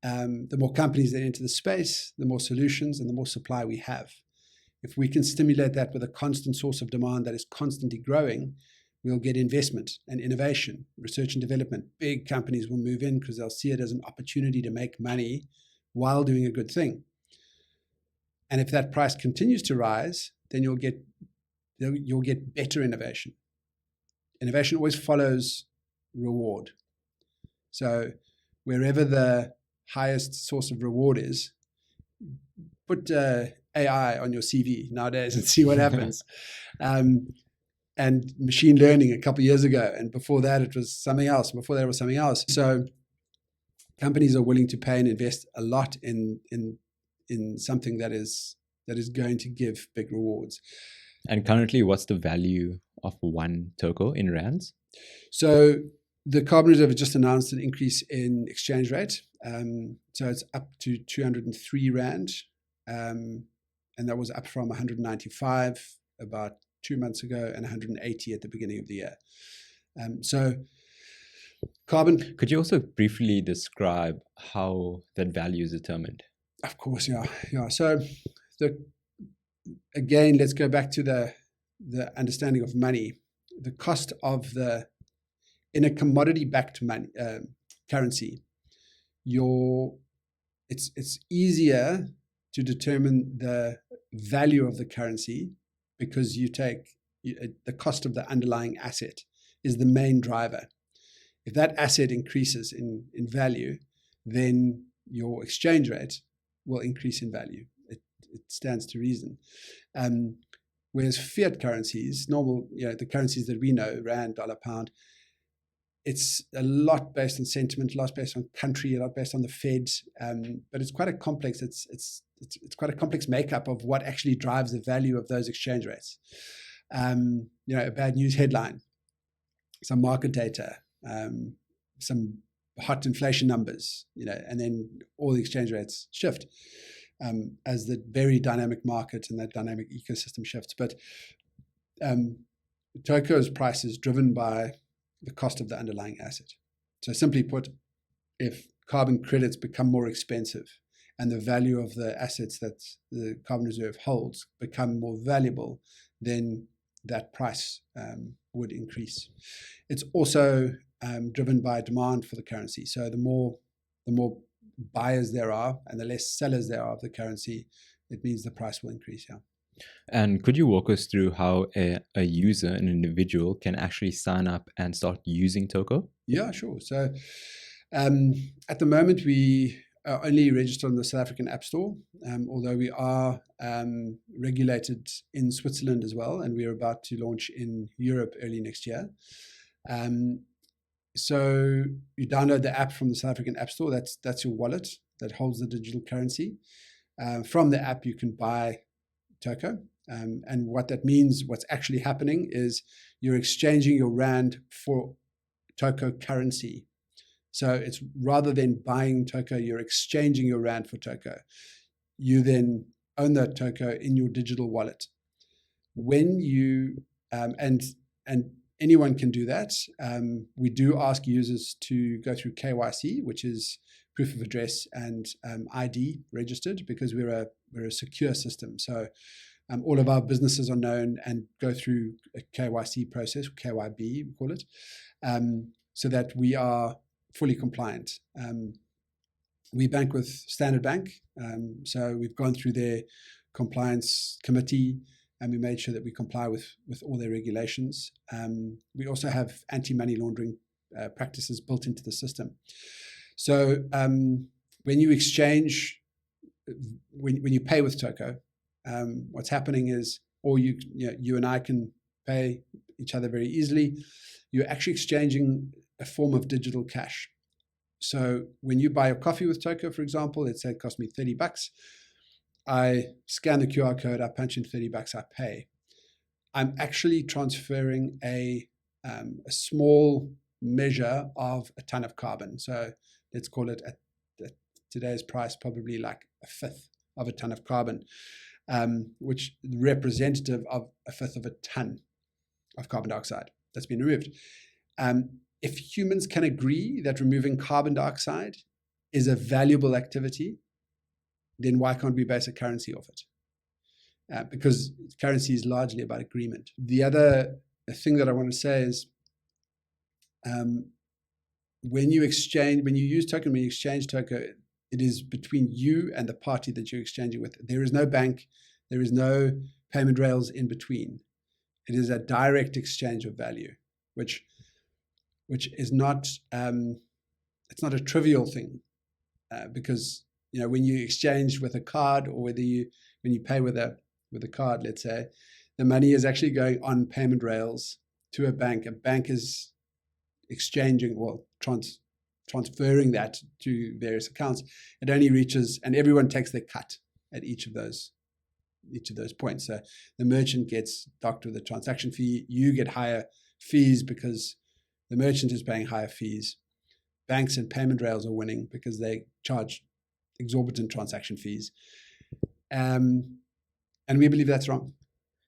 The more companies that enter the space, the more solutions and the more supply we have. If we can stimulate that with a constant source of demand that is constantly growing, we'll get investment and innovation, research and development. Big companies will move in because they'll see it as an opportunity to make money while doing a good thing. And if that price continues to rise, then you'll get better innovation. Innovation always follows reward. So wherever the highest source of reward is, put AI on your CV nowadays and see what happens. And machine learning a couple of years ago, and before that it was something else. Before that it was something else. So companies are willing to pay and invest a lot in something that is going to give big rewards. And currently, what's the value of one Toco in rands? So the Carbon Reserve has just announced an increase in exchange rate. So it's up to 203 Rand. And that was up from 195 about 2 months ago and 180 at the beginning of the year. So carbon... Could you also briefly describe how that value is determined? Of course, yeah. So again, let's go back to the understanding of money. The cost of in a commodity-backed money, currency, it's easier to determine the value of the currency because you take the cost of the underlying asset is the main driver. If that asset increases in value, then your exchange rate will increase in value. It stands to reason. Whereas fiat currencies, normal, the currencies that we know, rand, dollar, pound, it's a lot based on sentiment, a lot based on country, a lot based on the Fed, but it's quite a complex. It's quite a complex makeup of what actually drives the value of those exchange rates. A bad news headline, some market data, some hot inflation numbers, and then all the exchange rates shift as the very dynamic market and that dynamic ecosystem shifts. But Toco's price is driven by the cost of the underlying asset. So simply put, if carbon credits become more expensive and the value of the assets that the Carbon Reserve holds become more valuable, then that price would increase. It's also driven by demand for the currency. So the more buyers there are and the less sellers there are of the currency, it means the price will increase. Yeah. And could you walk us through how a user, an individual, can actually sign up and start using Toco? Yeah, sure. So at the moment, we are only registered on the South African App Store, although we are regulated in Switzerland as well, and we're about to launch in Europe early next year. So you download the app from the South African App Store. That's your wallet that holds the digital currency. From the app, you can buy Toco. And what that means, what's actually happening is you're exchanging your rand for Toco currency. So it's rather than buying Toco, you're exchanging your rand for Toco. You then own that Toco in your digital wallet. When you, and anyone can do that. We do ask users to go through KYC, which is proof of address and ID registered, because we're a secure system. So all of our businesses are known and go through a KYC process, KYB we call it, so that we are fully compliant. We bank with Standard Bank, so we've gone through their compliance committee and we made sure that we comply with all their regulations. We also have anti-money laundering practices built into the system. So when you exchange, when you pay with Toco, what's happening is, or you and I can pay each other very easily. You're actually exchanging a form of digital cash. So when you buy a coffee with Toco, for example, let's say it cost me $30. I scan the QR code, I punch in $30, I pay. I'm actually transferring a small measure of a ton of carbon. So let's call it at today's price, probably like a fifth of a ton of carbon, which is representative of a fifth of a ton of carbon dioxide that's been removed. If humans can agree that removing carbon dioxide is a valuable activity, then why can't we base a currency off it? because currency is largely about agreement. The other thing that I want to say is when you use token, when you exchange token, it is between you and the party that you're exchanging with. There is no bank, there is no payment rails in between. It is a direct exchange of value, which is not it's not a trivial thing, because when you exchange with a card, or when you pay with a card, let's say, the money is actually going on payment rails to a bank. A bank is exchanging, transferring that to various accounts. It only reaches, and everyone takes their cut at each of those points. So the merchant gets docked with a transaction fee. You get higher fees because the merchant is paying higher fees. Banks and payment rails are winning because they charge exorbitant transaction fees. And we believe that's wrong.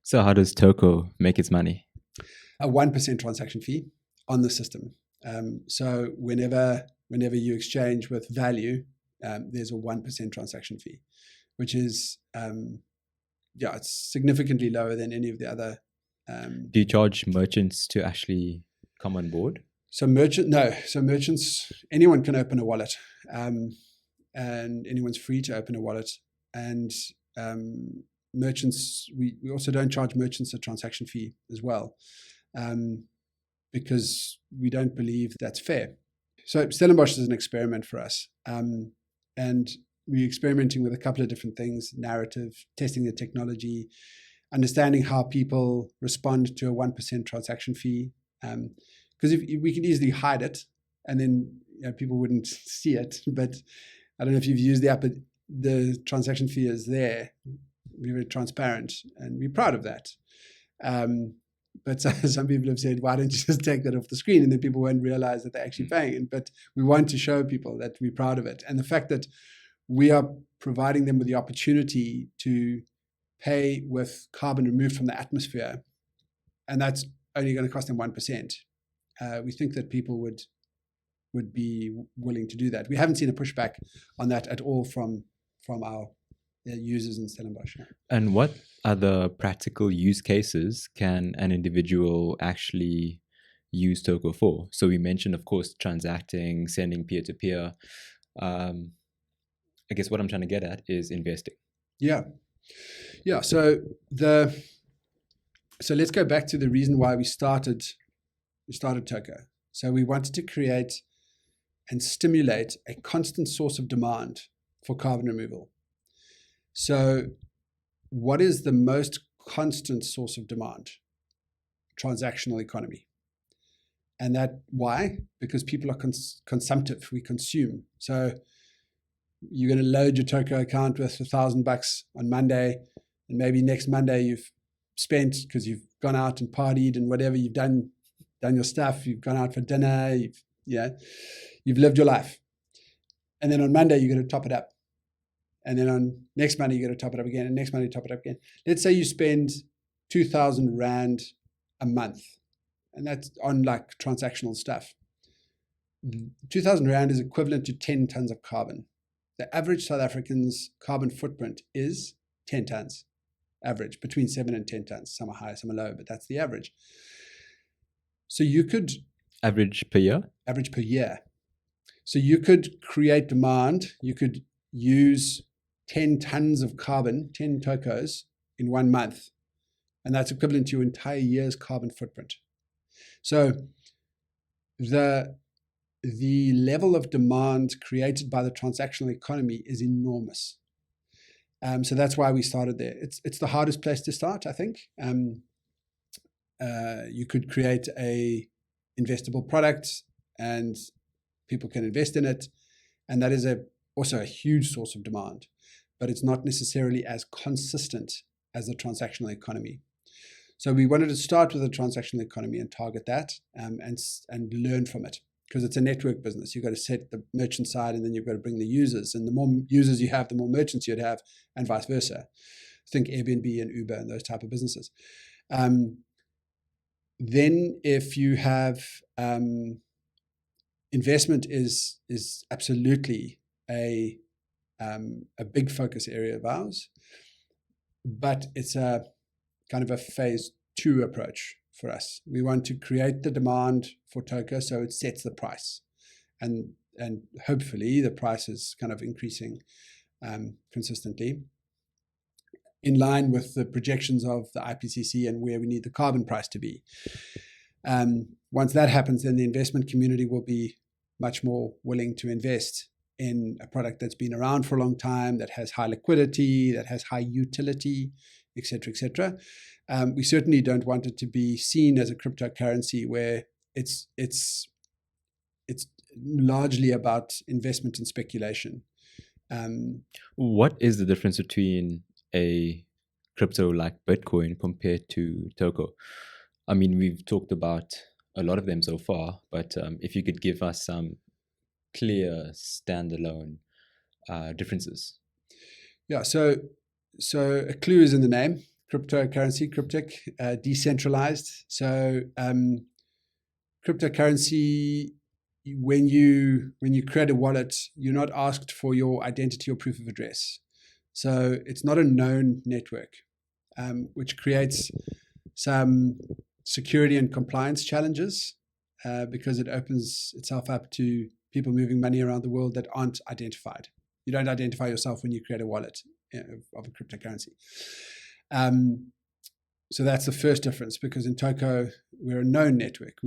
So how does Toco make its money? A 1% transaction fee on the system. So whenever you exchange with value, there's a 1% transaction fee, which is it's significantly lower than any of the other. Do you charge merchants to actually come on board? So merchants, anyone can open a wallet, and anyone's free to open a wallet. And merchants, we also don't charge merchants a transaction fee as well, because we don't believe that's fair. So Stellenbosch is an experiment for us, and we're experimenting with a couple of different things: narrative, testing the technology, understanding how people respond to a 1% transaction fee. Because if we could easily hide it, and then people wouldn't see it. But I don't know if you've used the app, but the transaction fee is there. We're very transparent, and we're proud of that. But some people have said, why don't you just take that off the screen, and then people won't realize that they're actually paying it. But we want to show people that we're proud of it. And the fact that we are providing them with the opportunity to pay with carbon removed from the atmosphere, and that's only going to cost them 1%. We think that people would be willing to do that. We haven't seen a pushback on that at all from our users in Stellenbosch. And what other practical use cases can an individual actually use Toco for? So we mentioned, of course, transacting, sending peer-to-peer. I guess what I'm trying to get at is investing. Yeah. So let's go back to the reason why we started Toco. So we wanted to create and stimulate a constant source of demand for carbon removal. So what is the most constant source of demand? Transactional economy. And that, why? Because people are consumptive. We consume. So you're going to load your Toco account with $1,000 on Monday, and maybe next Monday you've spent, because you've gone out and partied and whatever, you've done your stuff, you've gone out for dinner, you've lived your life. And then on Monday, you're going to top it up. And then on next Monday, you're going to top it up again. And next Monday, top it up again. Let's say you spend 2,000 Rand a month. And that's on like transactional stuff. 2,000 Rand is equivalent to 10 tons of carbon. The average South African's carbon footprint is 10 tons. Average, between 7 and 10 tons. Some are higher, some are lower, but that's the average. So you could... Average per year? Average per year. So you could create demand. You could use 10 tons of carbon, 10 Tocos in 1 month. And that's equivalent to your entire year's carbon footprint. So the level of demand created by the transactional economy is enormous. So that's why we started there. It's the hardest place to start, I think. You could create a investable product and people can invest in it. And that is also a huge source of demand, but it's not necessarily as consistent as the transactional economy. So we wanted to start with the transactional economy and target that and learn from it, because it's a network business. You've got to set the merchant side, and then you've got to bring the users. And the more users you have, the more merchants you'd have, and vice versa. Think Airbnb and Uber and those type of businesses. Then if you have investment is absolutely a big focus area of ours. but it's a kind of a phase 2 approach for us. We want to create the demand for Toco so it sets the price, and hopefully the price is kind of increasing consistently in line with the projections of the IPCC and where we need the carbon price to be. Once that happens, then the investment community will be much more willing to invest in a product that's been around for a long time, that has high liquidity, that has high utility, et cetera, et cetera. We certainly don't want it to be seen as a cryptocurrency where it's largely about investment and speculation. What is the difference between a crypto like Bitcoin compared to Toco? I mean, we've talked about a lot of them so far, but if you could give us some clear standalone differences. Yeah, so a clue is in the name: cryptocurrency, cryptic, decentralized. So cryptocurrency, when you create a wallet, you're not asked for your identity or proof of address. So it's not a known network, which creates some security and compliance challenges because it opens itself up to people moving money around the world that aren't identified. You don't identify yourself when you create a wallet of a cryptocurrency. So that's the first difference, because in Toco, we're a known network.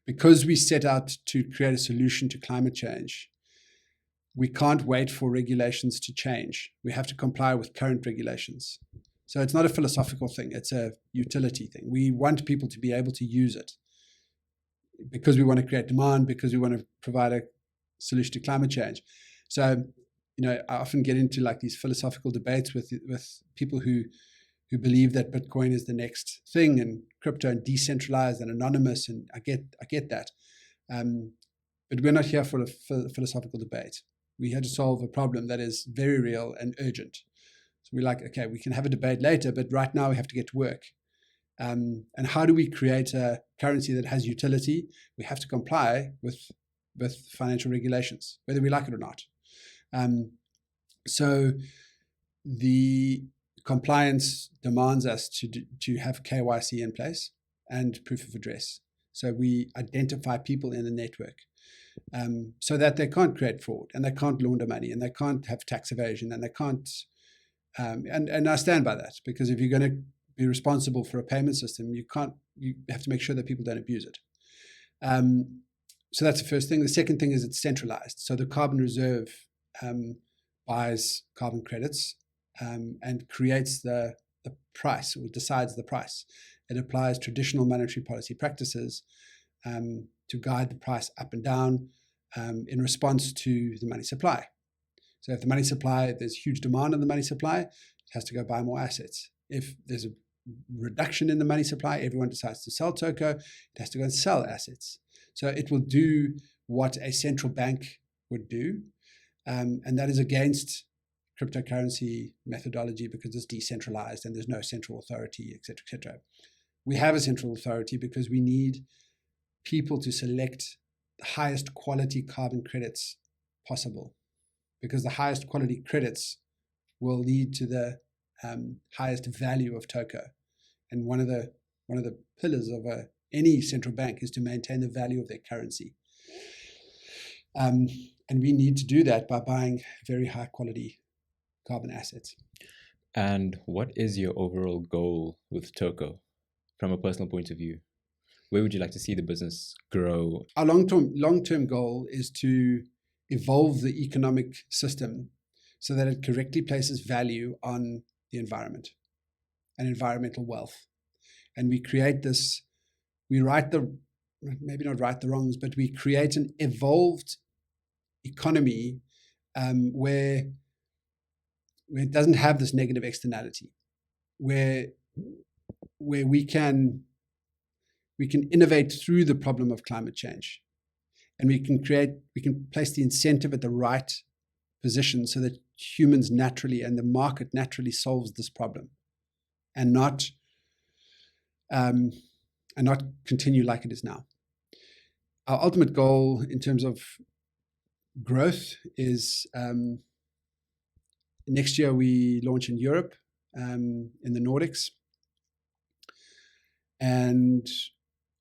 Because we set out to create a solution to climate change, we can't wait for regulations to change. We have to comply with current regulations. So it's not a philosophical thing, it's a utility thing. We want people to be able to use it because we want to create demand, because we want to provide a solution to climate change. So, I often get into like these philosophical debates with people who believe that Bitcoin is the next thing, and crypto and decentralized and anonymous, and I get that. But we're not here for a philosophical debate. We had to solve a problem that is very real and urgent. So we're like, okay, we can have a debate later, but right now we have to get to work. And how do we create a currency that has utility? We have to comply with financial regulations, whether we like it or not. So the compliance demands us to have KYC in place and proof of address. So we identify people in the network so that they can't create fraud, and they can't launder money, and they can't have tax evasion, and they can't. And I stand by that, because if you're going to be responsible for a payment system, you have to make sure that people don't abuse it. So that's the first thing. The second thing is it's centralized. So the Carbon Reserve buys carbon credits and creates the price, or decides the price. It applies traditional monetary policy practices to guide the price up and down in response to the money supply. So if the money supply, there's huge demand on the money supply, it has to go buy more assets. If there's a reduction in the money supply, everyone decides to sell Toco, it has to go and sell assets. So it will do what a central bank would do, and that is against cryptocurrency methodology, because it's decentralized and there's no central authority, et cetera, et cetera. We have a central authority because we need people to select the highest quality carbon credits possible, because the highest quality credits will lead to the highest value of Toco. And one of the pillars of any central bank is to maintain the value of their currency. And we need to do that by buying very high quality carbon assets. And what is your overall goal with Toco from a personal point of view? Where would you like to see the business grow? Our long-term goal is to evolve the economic system so that it correctly places value on the environment and environmental wealth. And we create this, maybe not right the wrongs, but we create an evolved economy where it doesn't have this negative externality, where we can innovate through the problem of climate change, and we can place the incentive at the right position so that humans naturally and the market naturally solves this problem, and not continue like it is now. Our ultimate goal in terms of growth is next year we launch in Europe, in the Nordics. And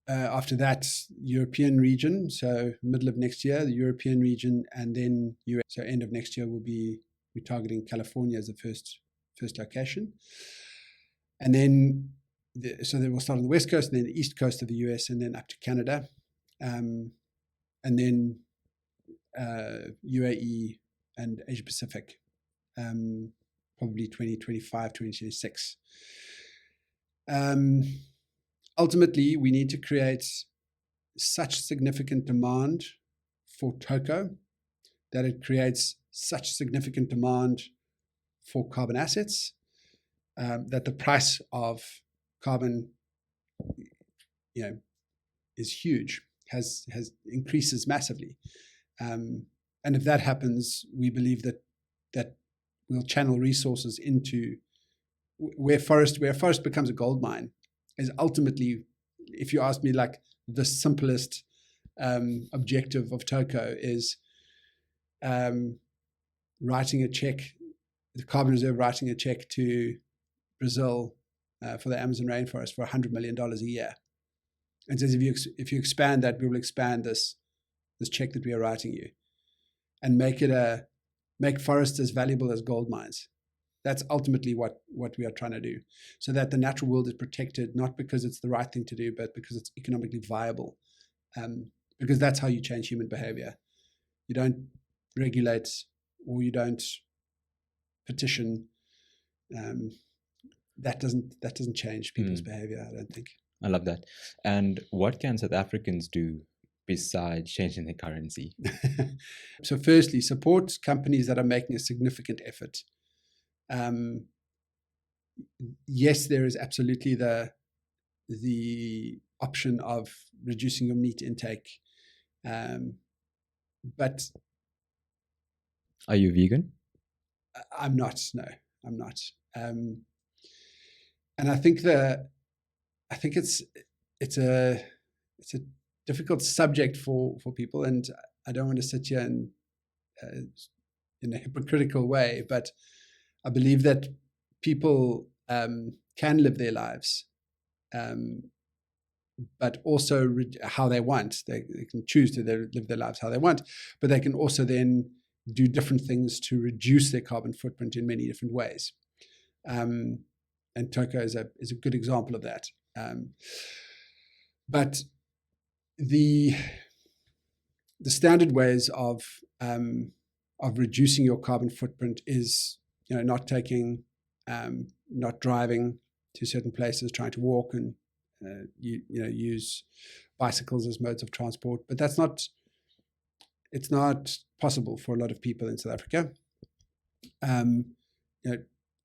after that, European region, so middle of next year, the European region, and then US. So end of next year, we're targeting California as the first location. And then, so then we'll start on the West Coast, and then the East Coast of the US, and then up to Canada. And then UAE and Asia Pacific, probably 2025, 2026. Ultimately, we need to create such significant demand for Toco that it creates such significant demand for carbon assets that the price of carbon, is huge, has increases massively. And if that happens, we believe that we'll channel resources into where forest becomes a gold mine. Is ultimately, if you ask me, like the simplest objective of Toco is writing a check, the Carbon Reserve writing a check to Brazil for the Amazon rainforest for $100 million a year. And says if you expand that, we will expand this check that we are writing you, and make forests as valuable as gold mines. That's ultimately what we are trying to do, so that the natural world is protected, not because it's the right thing to do, but because it's economically viable. Because that's how you change human behavior. You don't regulate, or you don't petition. That doesn't change people's behavior, I don't think. I love that. And what can South Africans do besides changing their currency? So firstly, support companies that are making a significant effort. Yes, there is absolutely the option of reducing your meat intake, but are you vegan? I'm not. No, I'm not. And I think it's a difficult subject for people, and I don't want to sit here and in a hypocritical way, but I believe that people can live their lives, but also how they want. They can choose to live their lives how they want, but they can also then do different things to reduce their carbon footprint in many different ways. And Toco is a good example of that. But the standard ways of reducing your carbon footprint is, not taking, not driving to certain places, trying to walk and use bicycles as modes of transport. But it's not possible for a lot of people in South Africa.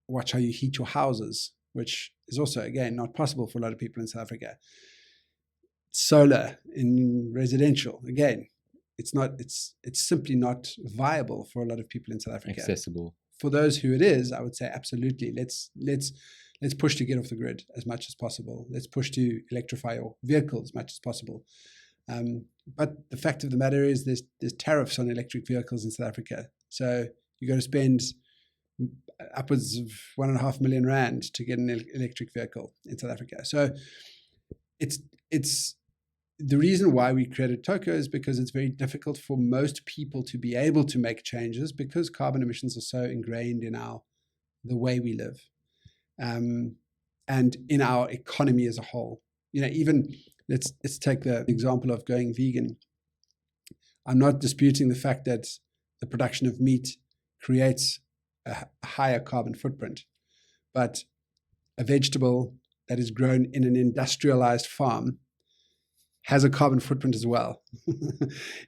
Watch how you heat your houses, which is also, again, not possible for a lot of people in South Africa. Solar in residential, again, it's simply not viable for a lot of people in South Africa. Accessible. For those who it is, I would say absolutely. Let's push to get off the grid as much as possible. Let's push to electrify your vehicle as much as possible. But the fact of the matter is there's tariffs on electric vehicles in South Africa. So you got to spend upwards of 1.5 million rand to get an electric vehicle in South Africa. So it's the reason why we created Toco is because it's very difficult for most people to be able to make changes, because carbon emissions are so ingrained in the way we live, and in our economy as a whole. Even let's take the example of going vegan. I'm not disputing the fact that the production of meat creates a higher carbon footprint, but a vegetable that is grown in an industrialized farm has a carbon footprint as well.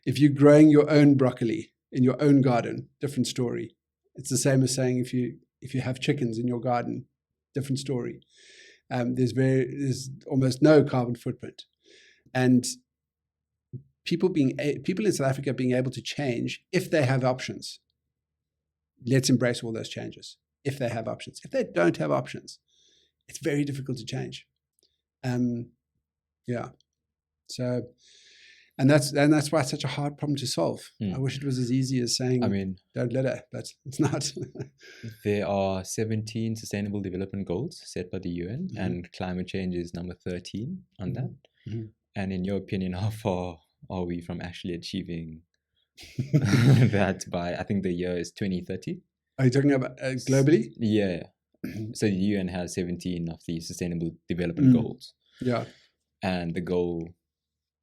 If you're growing your own broccoli in your own garden, different story. It's the same as saying if you have chickens in your garden, different story. There's almost no carbon footprint, and people in South Africa being able to change if they have options. Let's embrace all those changes if they have options. If they don't have options, it's very difficult to change. So, And that's why it's such a hard problem to solve. Mm. I wish it was as easy as saying, I mean, don't litter, but it's not. there are 17 Sustainable Development Goals set by the UN, and climate change is number 13 on that. Mhm. And in your opinion, how far are we from actually achieving that by, I think the year is 2030? Are you talking about globally? Yeah. So the UN has 17 of the Sustainable Development Goals. Yeah. And the goal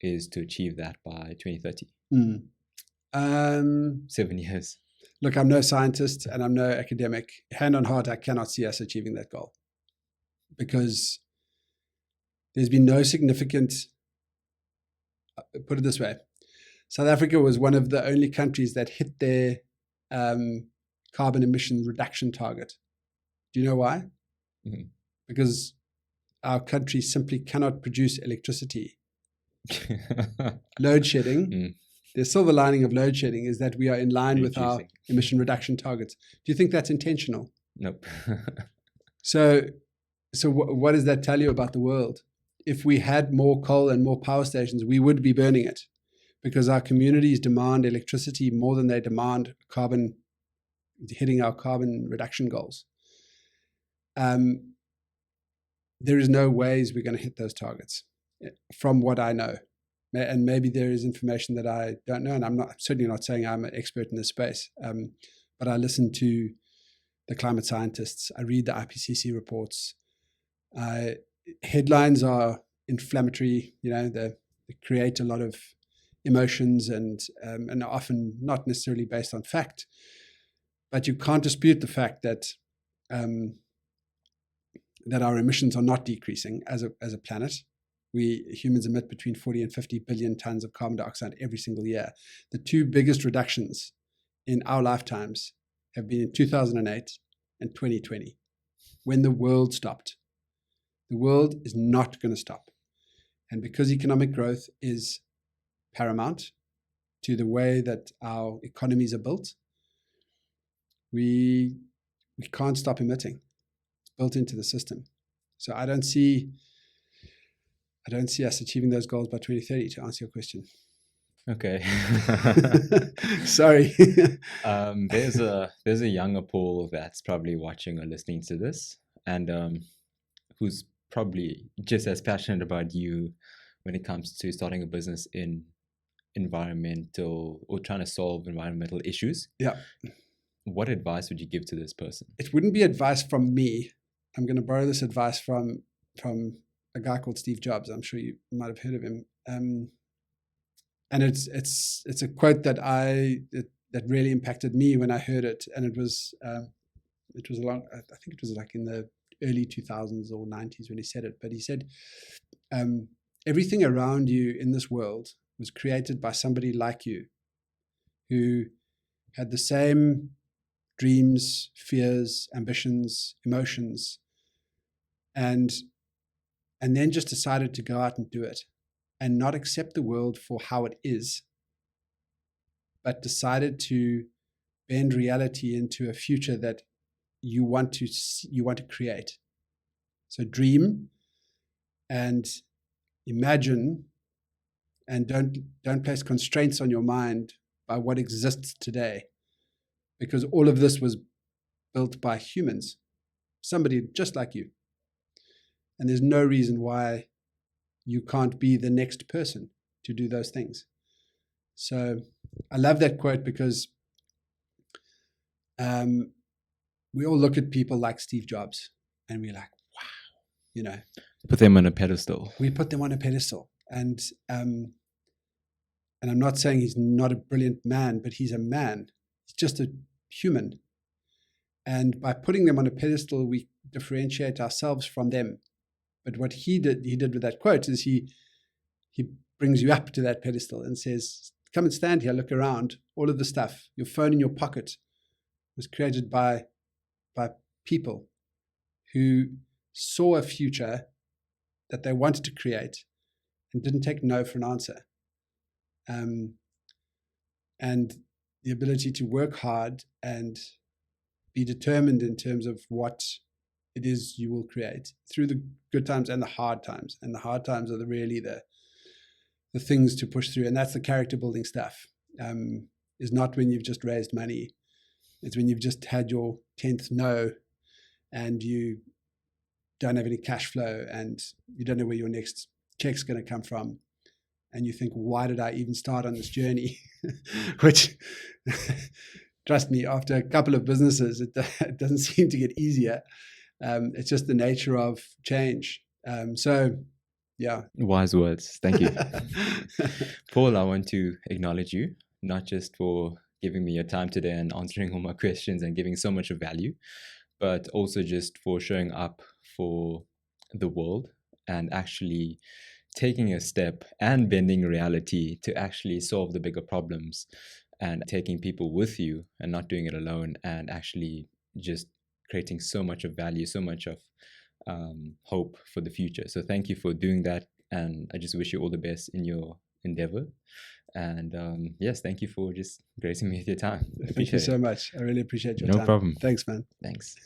is to achieve that by 2030. 7 years. Look, I'm no scientist and I'm no academic. Hand on heart, I cannot see us achieving that goal because there's been no significant, put it this way, South Africa was one of the only countries that hit their carbon emission reduction target. Do you know why? Mhm. Because our country simply cannot produce electricity. Load shedding. The silver lining of load shedding is that we are in line with our emission reduction targets. Do you think that's intentional? Nope. So what does that tell you about the world? If we had more coal and more power stations, we would be burning it because our communities demand electricity more than they demand carbon, hitting our carbon reduction goals. There is no ways we're going to hit those targets from what I know. And maybe there is information that I don't know, and I'm certainly not saying I'm an expert in this space, but I listen to the climate scientists. I read the IPCC reports. Headlines are inflammatory, they create a lot of emotions and are often not necessarily based on fact. But you can't dispute the fact that that our emissions are not decreasing as a planet. We humans emit between 40 and 50 billion tons of carbon dioxide every single year. The two biggest reductions in our lifetimes have been in 2008 and 2020, when the world stopped. The world is not going to stop. And because economic growth is paramount to the way that our economies are built, we can't stop emitting. It's built into the system. So I don't see us achieving those goals by 2030, to answer your question. Okay. Sorry. There's a younger Paul that's probably watching or listening to this, and who's probably just as passionate about you when it comes to starting a business in environmental or trying to solve environmental issues. Yeah. What advice would you give to this person? It wouldn't be advice from me. I'm going to borrow this advice from a guy called Steve Jobs. I'm sure you might have heard of him. And it's a quote that really impacted me when I heard it. And it was along, I think it was like in the early 2000s or 90s when he said it. But he said, everything around you in this world was created by somebody like you who had the same dreams, fears, ambitions, emotions, and then just decided to go out and do it and not accept the world for how it is, but decided to bend reality into a future that you want to create. So dream and imagine, and don't place constraints on your mind by what exists today, because all of this was built by humans, somebody just like you. And there's no reason why you can't be the next person to do those things. So I love that quote because we all look at people like Steve Jobs and we're like, wow, Put them on a pedestal. We put them on a pedestal. And I'm not saying he's not a brilliant man, but he's a man. He's just a human. And by putting them on a pedestal, we differentiate ourselves from them. But what he did with that quote is he brings you up to that pedestal and says, come and stand here, look around. All of the stuff, your phone in your pocket, was created by people who saw a future that they wanted to create and didn't take no for an answer. And the ability to work hard and be determined in terms of what it is you will create through the good times and the hard times. And the hard times are really the the things to push through. And that's the character building stuff. Is not when you've just raised money. It's when you've just had your 10th no and you don't have any cash flow and you don't know where your next check's going to come from. And you think, why did I even start on this journey? Which, trust me, after a couple of businesses, it doesn't seem to get easier. It's just the nature of change. So, yeah. Wise words. Thank you. Paul, I want to acknowledge you, not just for giving me your time today and answering all my questions and giving so much of value, but also just for showing up for the world and actually taking a step and bending reality to actually solve the bigger problems and taking people with you and not doing it alone, and actually just creating so much of value, so much of hope for the future. So thank you for doing that, and I just wish you all the best in your endeavor. And yes, thank you for just gracing me with your time. Thank you so much. I really appreciate your time. No problem. Thanks, man. Thanks.